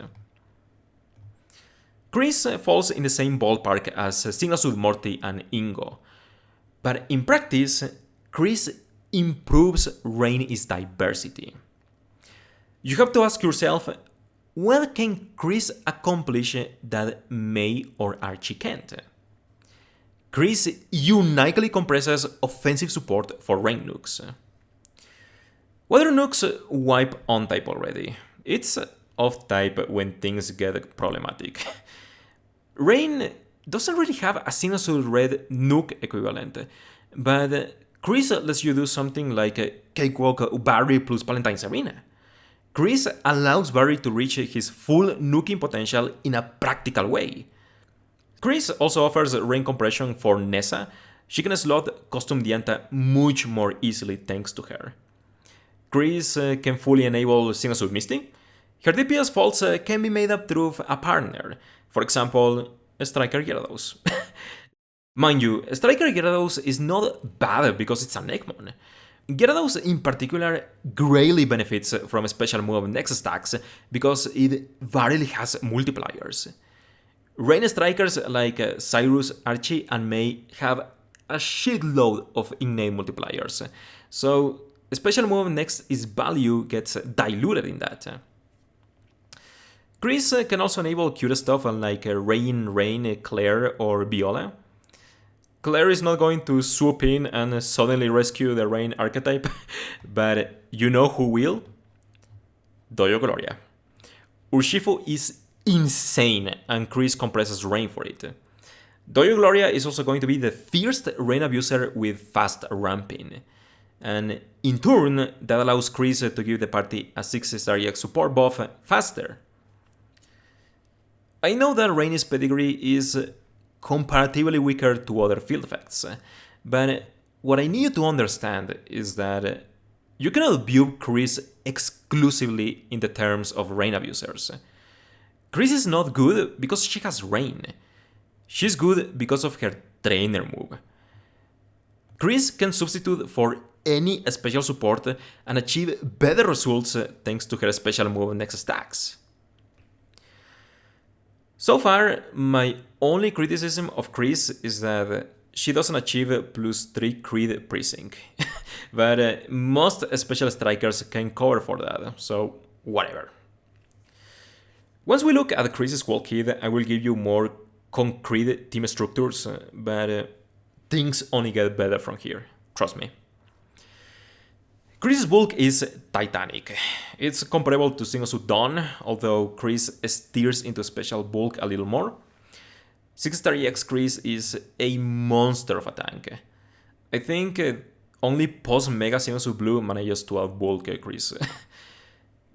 Kris falls in the same ballpark as Xenosu Morty and Ingo, but in practice, Kris improves Rain's diversity. You have to ask yourself, what can Kris accomplish that Mei or Archie can't? Kris uniquely compresses offensive support for Rain nukes. Water nukes wipe on type already. It's off type when things get problematic. Rain doesn't really have a Xenosu Red nuke equivalent, but Kris lets you do something like Cakewalk Barry plus Valentine's Arena. Kris allows Barry to reach his full nuking potential in a practical way. Kris also offers rain compression for Nessa. She can slot custom Dianta much more easily thanks to her. Kris can fully enable Xenosu Misty. Her DPS faults can be made up through a partner, for example, Striker Gyarados. Mind you, Striker Gyarados is not bad because it's an Eggmon. Gyarados in particular greatly benefits from special move next stacks because it rarely has multipliers. Rain strikers like Cyrus, Archie, and Mei have a shitload of in-name multipliers, so special move next's value gets diluted in that. Kris can also enable cute stuff like Rain, Claire, or Viola. Claire is not going to swoop in and suddenly rescue the Rain archetype, but you know who will? Dojo Gloria. Urshifu is insane and Kris compresses Rain for it. Dojo Gloria is also going to be the first Rain abuser with fast ramping. And in turn, that allows Kris to give the party a 6-star EX support buff faster. I know that Rain's pedigree is comparatively weaker to other field effects, but what I need you to understand is that you cannot view Kris exclusively in the terms of Rain abusers. Kris is not good because she has Rain. She's good because of her trainer move. Kris can substitute for any special support and achieve better results thanks to her special move next stacks. So far, my only criticism of Kris is that she doesn't achieve +3 crit pre-sync, but most special strikers can cover for that, so whatever. Once we look at Kris' Squall Kid, I will give you more concrete team structures, but things only get better from here, trust me. Kris' bulk is titanic. It's comparable to Xenosu Dawn, although Kris steers into special bulk a little more. 6-star EX Kris is a monster of a tank. I think only post-Mega Xenosu Blue manages to outbulk Kris.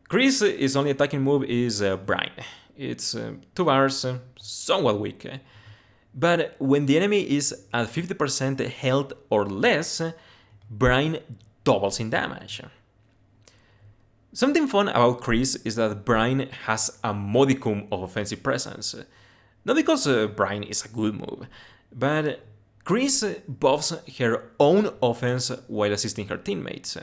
Kris' only attacking move is Brine. It's 2 bars, somewhat weak. But when the enemy is at 50% health or less, Brine doubles in damage. Something fun about Kris is that Brine has a modicum of offensive presence. Not because Brine is a good move, but Kris buffs her own offense while assisting her teammates.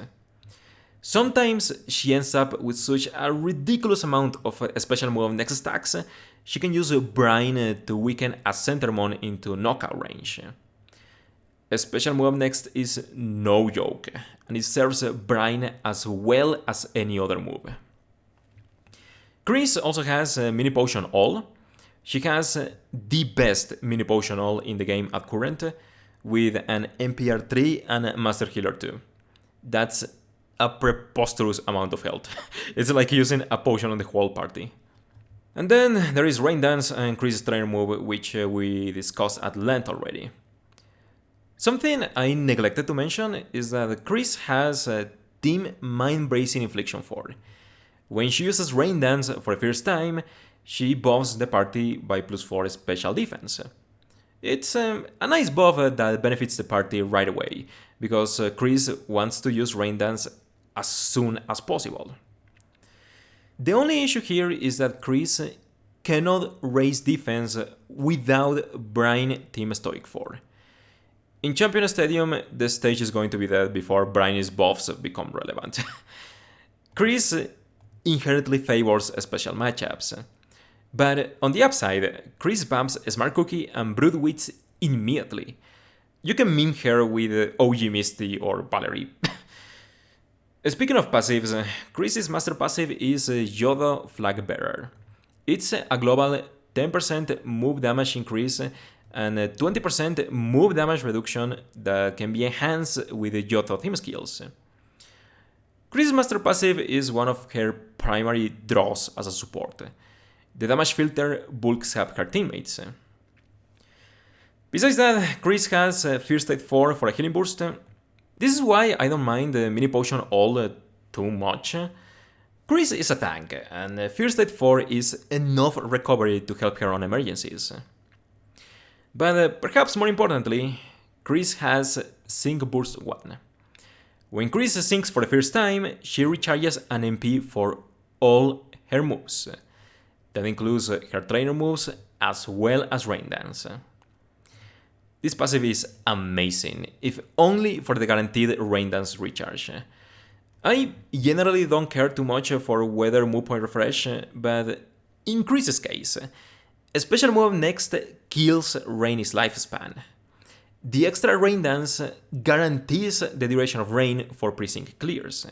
Sometimes she ends up with such a ridiculous amount of special move next stacks, she can use Brine to weaken a Centermon into knockout range. A special move next is no joke, and it serves Brine as well as any other move. Kris also has Mini Potion All. She has the best Mini Potion All in the game at current, with an NPR 3 and a Master Healer 2. That's a preposterous amount of health. It's like using a potion on the whole party. And then there is Rain Dance and Kris' trainer move, which we discussed at length already. Something I neglected to mention is that Kris has a Team Mind Bracing Infliction 4. When she uses Rain Dance for the first time, she buffs the party by +4 special defense. It's a nice buff that benefits the party right away, because Kris wants to use Rain Dance as soon as possible. The only issue here is that Kris cannot raise defense without Brine Team Stoic 4. In Champion Stadium, the stage is going to be dead before Brine's buffs become relevant. Kris inherently favors special matchups. But on the upside, Kris bumps Smart Cookie and Brood Witch immediately. You can meme her with OG Misty or Valerie. Speaking of passives, Kris' master passive is Yodo Flag Bearer. It's a global 10% move damage increase and 20% move damage reduction that can be enhanced with Yodo theme skills. Kris' master passive is one of her primary draws as a support. The damage filter bulks up her teammates. Besides that, Kris has First Aid 4 for a healing burst. This is why I don't mind the mini potion all too much. Kris is a tank, and First Aid 4 is enough recovery to help her on emergencies. But perhaps more importantly, Kris has Sync Burst 1. When Kris syncs for the first time, she recharges an MP for all her moves. That includes her trainer moves as well as Rain Dance. This passive is amazing, if only for the guaranteed Rain Dance recharge. I generally don't care too much for whether move point refresh, but in Kris' case, a special move next kills Rain's lifespan. The extra Rain Dance guarantees the duration of rain for pre-sync clears.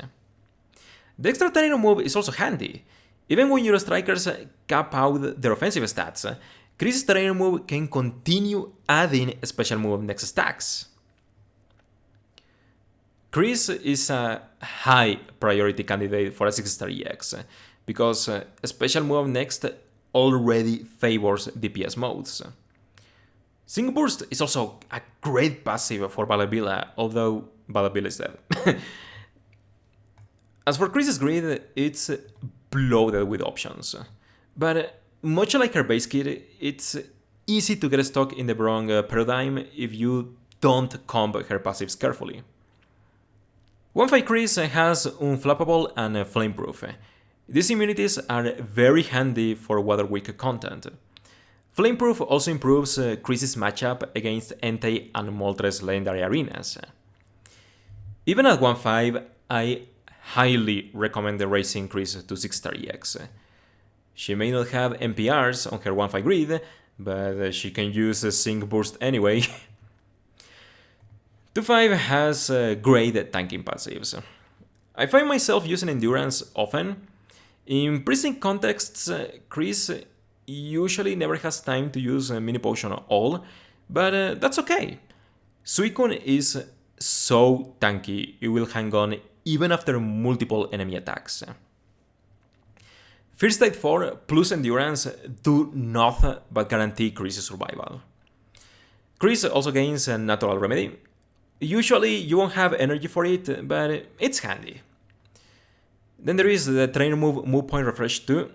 The extra trainer move is also handy. Even when your strikers cap out their offensive stats, Kris' trainer move can continue adding special move next stacks. Kris is a high priority candidate for a 6-star EX, because special move next already favors DPS modes. Sync Burst is also a great passive for Balabilla, although Balabilla is dead. As for Kris' grid, it's loaded with options, but much like her base kit, it's easy to get stuck in the wrong paradigm if you don't comb her passives carefully. 1-5 Kris has Unflappable and Flameproof. These immunities are very handy for Water Week content. Flameproof also improves Kris' matchup against Entei and Moltres legendary arenas. Even at 1-5, I highly recommend raising Kris to 6-star EX. She may not have NPRs on her 1-5 grid, but she can use a Sync Burst anyway. 2-5 has great tanking passives. I find myself using Endurance often. In pre-sync contexts, Kris usually never has time to use a mini potion at all, but that's okay. Suicune is so tanky, it will hang on even after multiple enemy attacks. First Aid 4 plus Endurance do nothing but guarantee Kris' survival. Kris also gains a Natural Remedy. Usually you won't have energy for it, but it's handy. Then there is the trainer move point refresh too.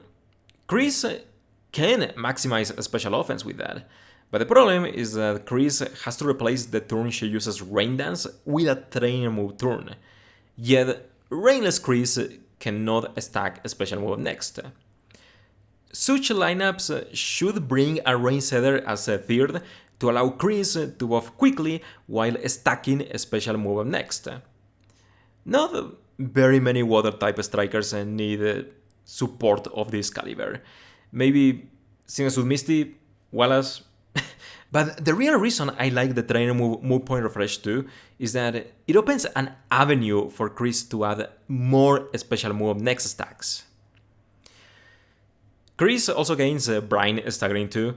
Kris can maximize a special offense with that, but the problem is that Kris has to replace the turn she uses Rain Dance with a trainer move turn. Yet Rainless Kris cannot stack a special move next. Such lineups should bring a Rain Setter as a third to allow Kris to buff quickly while stacking a special move next. Not very many water type strikers need support of this caliber. Maybe Sinasud Misty, Wallace. But the real reason I like the trainer move point refresh too is that it opens an avenue for Kris to add more special move next stacks. Kris also gains Brine Staggering too.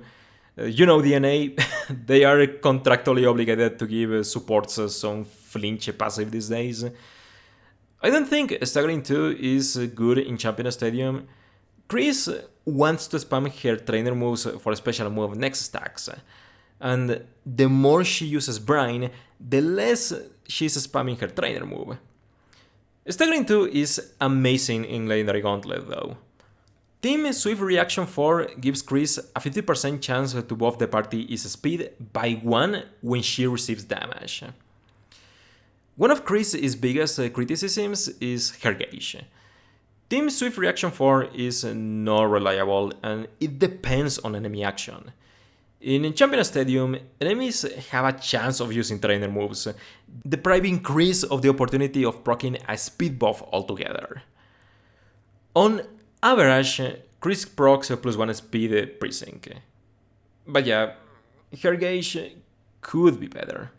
You know DNA, they are contractually obligated to give supports some flinch passive these days. I don't think Staggering 2 is good in Champion Stadium. Kris wants to spam her trainer moves for special move next stacks, and the more she uses Brine, the less she's spamming her trainer move. Staggering 2 is amazing in Legendary Gauntlet though. Team Swift Reaction 4 gives Kris a 50% chance to buff the party's speed by 1 when she receives damage. One of Kris's biggest criticisms is her gauge. Team Swift Reaction 4 is not reliable and it depends on enemy action. In Champion Stadium, enemies have a chance of using trainer moves, depriving Kris of the opportunity of proccing a speed buff altogether. On average, Kris procs +1 speed pre-sync. But yeah, her gauge could be better.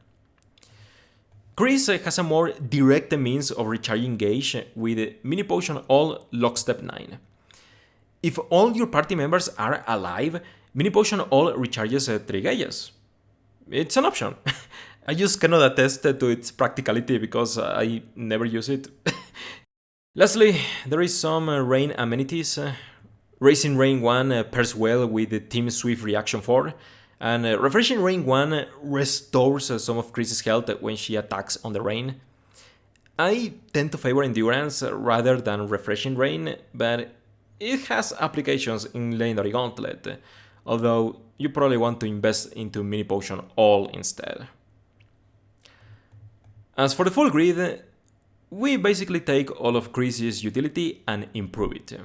Kris has a more direct means of recharging gauge with Mini Potion All Lockstep 9. If all your party members are alive, Mini Potion All recharges 3 gauges. It's an option. I just cannot attest to its practicality because I never use it. Lastly, there is some rain amenities. Racing Rain 1 pairs well with Team Swift Reaction 4, and Refreshing Rain 1 restores some of Kris's health when she attacks on the rain. I tend to favor Endurance rather than Refreshing Rain, but it has applications in Legendary Gauntlet, although you probably want to invest into Mini Potion All instead. As for the full grid, we basically take all of Kris's utility and improve it.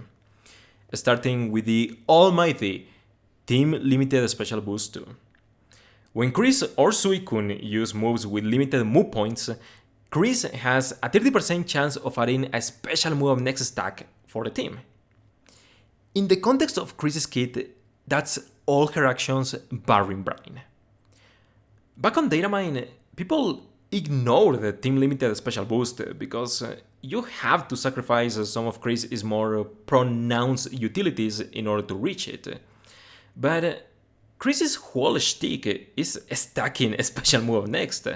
Starting with the almighty Team Limited Special Boost 2. When Kris or Suicune use moves with limited move points, Kris has a 30% chance of adding a special move next stack for the team. In the context of Kris's kit, that's all her actions barring Brine. Back on Datamine, people ignore the Team Limited Special Boost because you have to sacrifice some of Kris's more pronounced utilities in order to reach it. But Kris's whole shtick is stacking a special move next.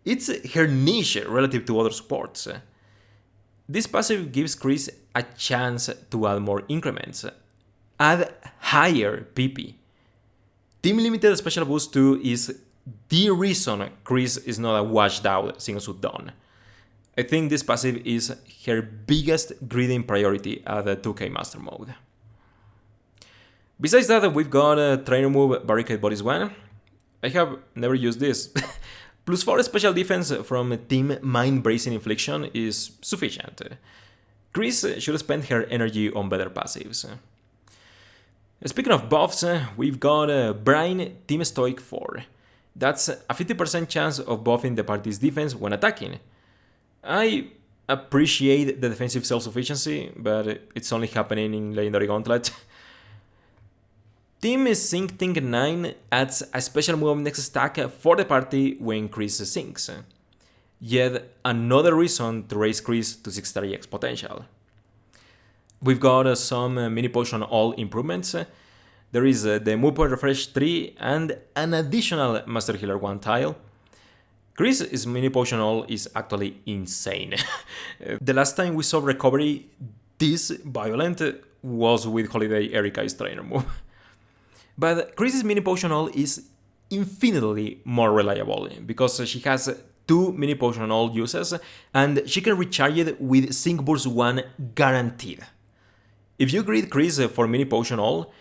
It's her niche relative to other supports. This passive gives Kris a chance to add more increments, add higher PP. Team Limited Special Boost 2 is the reason Kris is not a washed out single suit Dawn. I think this passive is her biggest greeting priority at the 2K Master Mode. Besides that, we've got a trainer move Barricade Bodies 1. I have never used this. +4 special defense from Team Mind Bracing Infliction is sufficient. Kris should spend her energy on better passives. Speaking of buffs, we've got Brine Team Stoic 4. That's a 50% chance of buffing the party's defense when attacking. I appreciate the defensive self-sufficiency, but it's only happening in Legendary Gauntlet. Team Sync Think 9 adds a special move next stack for the party when Kris syncs. Yet another reason to raise Kris to 630x potential. We've got some Mini Potion All improvements. There is the Move Point Refresh 3 and an additional Master Healer 1 tile. Kris's Mini Potion All is actually insane. The last time we saw recovery this violent was with Holiday Erika's trainer move. But Kris's Mini Potion All is infinitely more reliable because she has 2 Mini Potion All uses and she can recharge it with Sync Burst 1 guaranteed. If you greet Kris for Mini Potion All,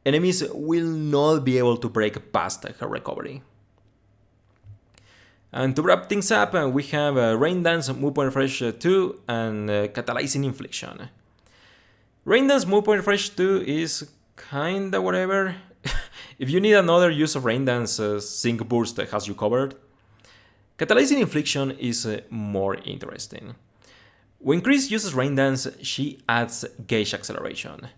enemies will not be able to break past her recovery. And to wrap things up, we have Rain Dance, Move Point Refresh 2 and Catalyzing Infliction. Rain Dance Move Point Refresh 2 is kinda whatever. If you need another use of Rain Dance, Sync Burst has you covered. Catalyzing Infliction is more interesting. When Kris uses Rain Dance, she adds Gauge Acceleration.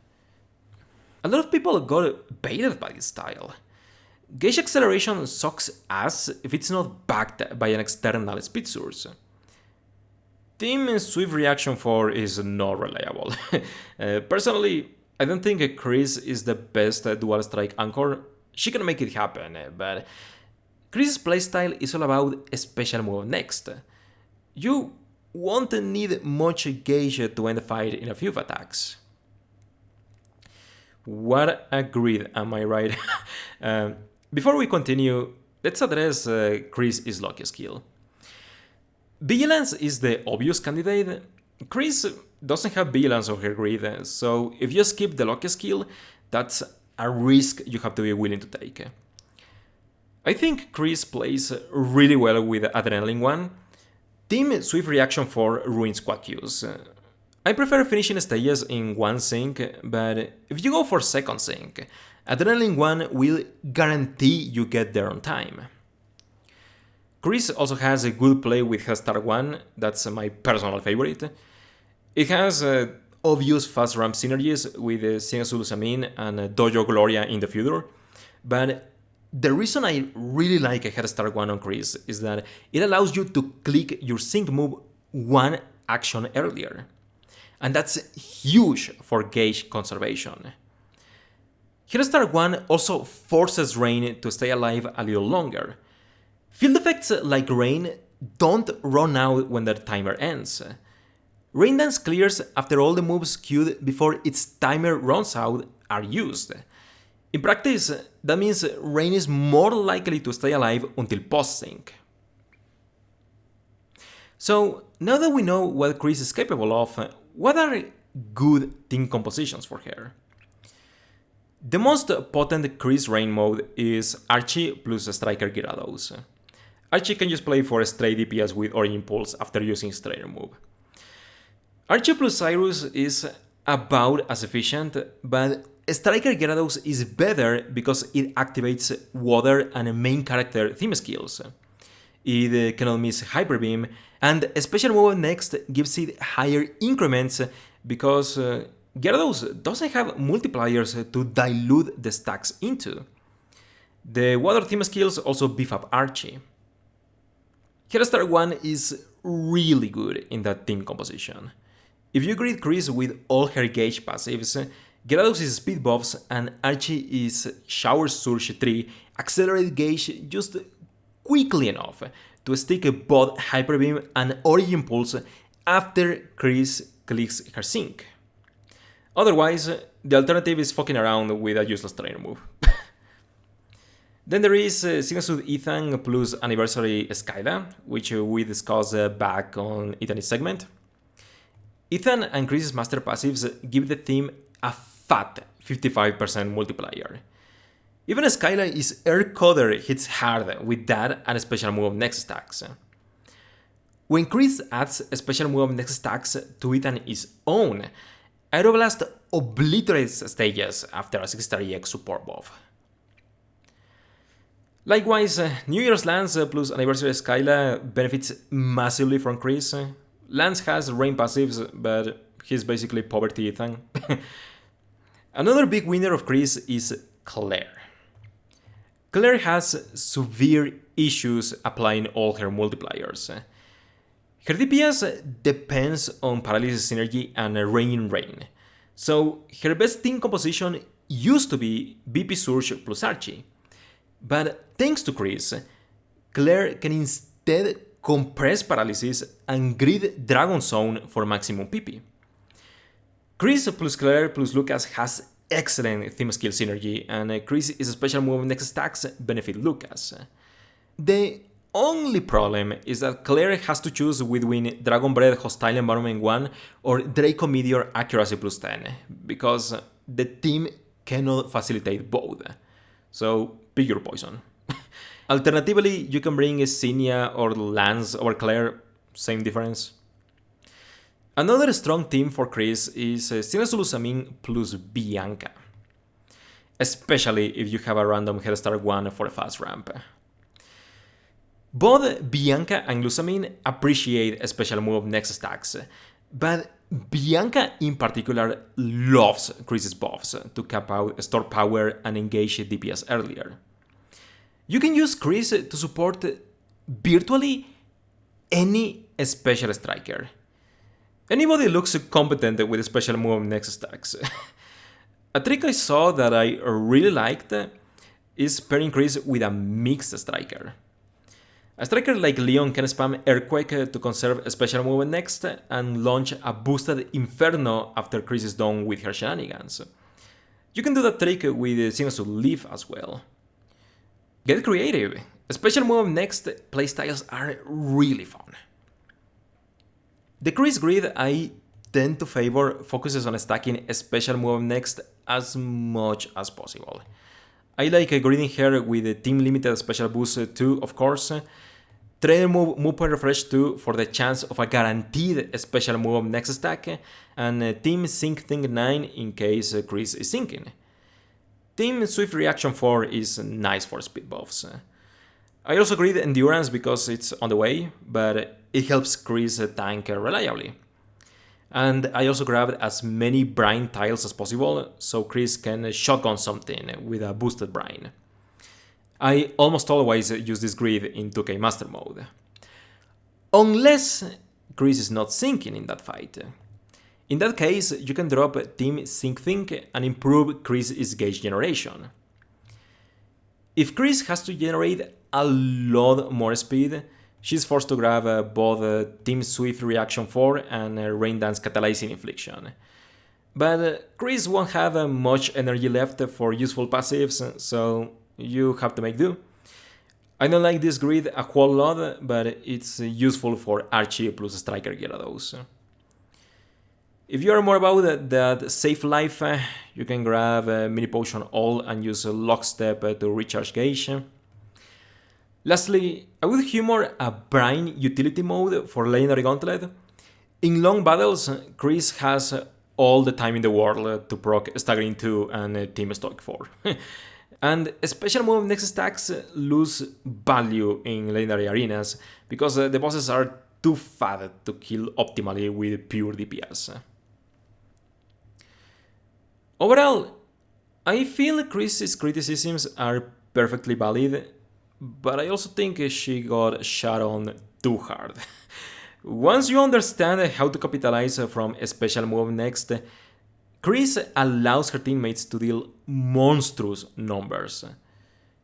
A lot of people got baited by this style. Gauge Acceleration sucks ass if it's not backed by an external speed source. Team Swift Reaction 4 is not reliable. Personally, I don't think Kris is the best dual strike anchor. she can make it happen, but Kris' playstyle is all about a special move next. You won't need much gauge to end the fight in a few attacks. What a grid, am I right? Before we continue, let's address Kris' lucky skill. Vigilance is the obvious candidate. Kris doesn't have Vigilance on her grid, so if you skip the lucky skill, that's a risk you have to be willing to take. I think Kris plays really well with Adrenaline 1. Team Swift Reaction 4 ruins Quack use. I prefer finishing stages in one sync, but if you go for second sync, Adrenaline 1 will guarantee you get there on time. Kris also has a good play with Headstar 1, that's my personal favorite. It has obvious fast ramp synergies with Zinfogel and Dojo Gloria in the future, but the reason I really like a Headstar 1 on Kris is that it allows you to click your sync move one action earlier. And that's huge for gauge conservation. Headstar 1 also forces Rain to stay alive a little longer. Field effects like Rain don't run out when their timer ends. Rain Dance clears after all the moves queued before its timer runs out are used. In practice, that means Rain is more likely to stay alive until post-sync. So, now that we know what Kris is capable of, what are good team compositions for her? The most potent Kris Rain mode is Archie plus Striker Gyarados. Archie can just play for a straight DPS with Origin Pulse after using Strainer move. Archie plus Cyrus is about as efficient, but Striker Gyarados is better because it activates Water and main character theme skills. It cannot miss Hyper Beam, and a special move next gives it higher increments because Gyarados doesn't have multipliers to dilute the stacks into. The Water theme skills also beef up Archie. Headstar 1 is really good in that team composition. If you grid Kris with all her gauge passives, Gyarados' speed buffs and Archie Shower Surge 3 accelerate gauge just quickly enough to stick both Hyper Beam and Origin Pulse after Kris clicks her sync. Otherwise, the alternative is fucking around with a useless trainer move. Then there is Signature Ethan plus Anniversary Skyla, which we discussed back on Ethan's segment. Ethan and Kris' master passives give the team a fat 55% multiplier. Even Skyla's Air Coder hits hard with that and a special move next stacks. When Kris adds a special move next stacks to Ethan's own, Aeroblast obliterates stages after a 6-star EX support buff. Likewise, New Year's Lance plus Anniversary Skyla benefits massively from Kris. Lance has rain passives, but he's basically poverty Ethan. Another big winner of Kris is Claire. Claire has severe issues applying all her multipliers. Her DPS depends on Paralysis Synergy and Rain. So her best team composition used to be BP Surge plus Archie. But thanks to Kris, Claire can instead compress Paralysis and grid Dragon Zone for maximum PP. Kris plus Claire plus Lucas has excellent theme skill synergy, and Kris' special move next stacks benefit Lucas. The only problem is that Claire has to choose between Dragon Breath Hostile Environment 1 or Draco Meteor Accuracy plus 10, because the team cannot facilitate both. So pick your poison. Alternatively, you can bring Zinnia or Lance over Claire, same difference. Another strong team for Kris is Sinasulusamin plus Bianca, especially if you have a random Headstar 1 for a fast ramp. Both Bianca and Lusamin appreciate a special move next stacks, but Bianca in particular loves Kris' buffs to cap out store power and engage DPS earlier. You can use Kris to support virtually any special striker. Anybody looks competent with a special move next stacks. A trick I saw that I really liked is pairing Kris with a mixed striker. A striker like Leon can spam Earthquake to conserve a special move next and launch a boosted Inferno after Kris is done with her shenanigans. You can do that trick with Sinnoh Leaf as well. Get creative. Special move next playstyles are really fun. The Kris grid I tend to favor focuses on stacking a special move next as much as possible. I like greeting her with the team limited special boost 2, of course. Trainer move point refresh 2 for the chance of a guaranteed special move next stack, and team sync thing 9 in case Kris is syncing. Team swift reaction 4 is nice for speed buffs. I also greet endurance because it's on the way, but it helps Kris tank reliably. And I also grabbed as many brine tiles as possible, so Kris can shotgun something with a boosted brine. I almost always use this grid in 2K Master Mode. Unless Kris is not syncing in that fight. In that case, you can drop Team Sync Think and improve Kris' gauge generation. If Kris has to generate a lot more speed, she's forced to grab both Team Swift Reaction 4 and Rain Dance Catalyzing Infliction. But Kris won't have much energy left for useful passives, so you have to make do. I don't like this grid a whole lot, but it's useful for Archie plus Striker Gyarados. If you are more about that safe life, you can grab Mini Potion All and use Lockstep to recharge gauge. Lastly, I would humor a Brine utility mode for Legendary Gauntlet. In long battles, Kris has all the time in the world to proc Staggering 2 and Team Stoic 4. And special move next stacks lose value in Legendary Arenas because the bosses are too fat to kill optimally with pure DPS. Overall, I feel Kris' criticisms are perfectly valid, but I also think she got shot on too hard. Once you understand how to capitalize from a special move next, Kris allows her teammates to deal monstrous numbers.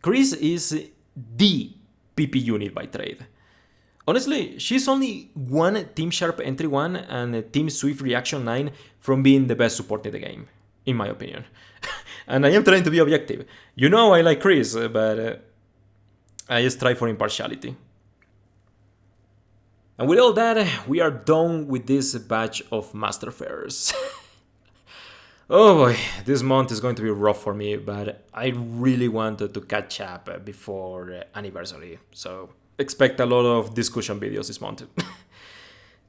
Kris is the PP unit by trade. Honestly, she's only one Team Sharp Entry 1 and Team Swift Reaction 9 from being the best support in the game, in my opinion. And I am trying to be objective. You know I like Kris, but I strive for impartiality. And with all that, we are done with this batch of Master Fairs. Oh boy, this month is going to be rough for me, but I really wanted to catch up before anniversary, so expect a lot of discussion videos this month.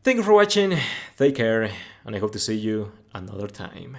Thank you for watching, take care, and I hope to see you another time.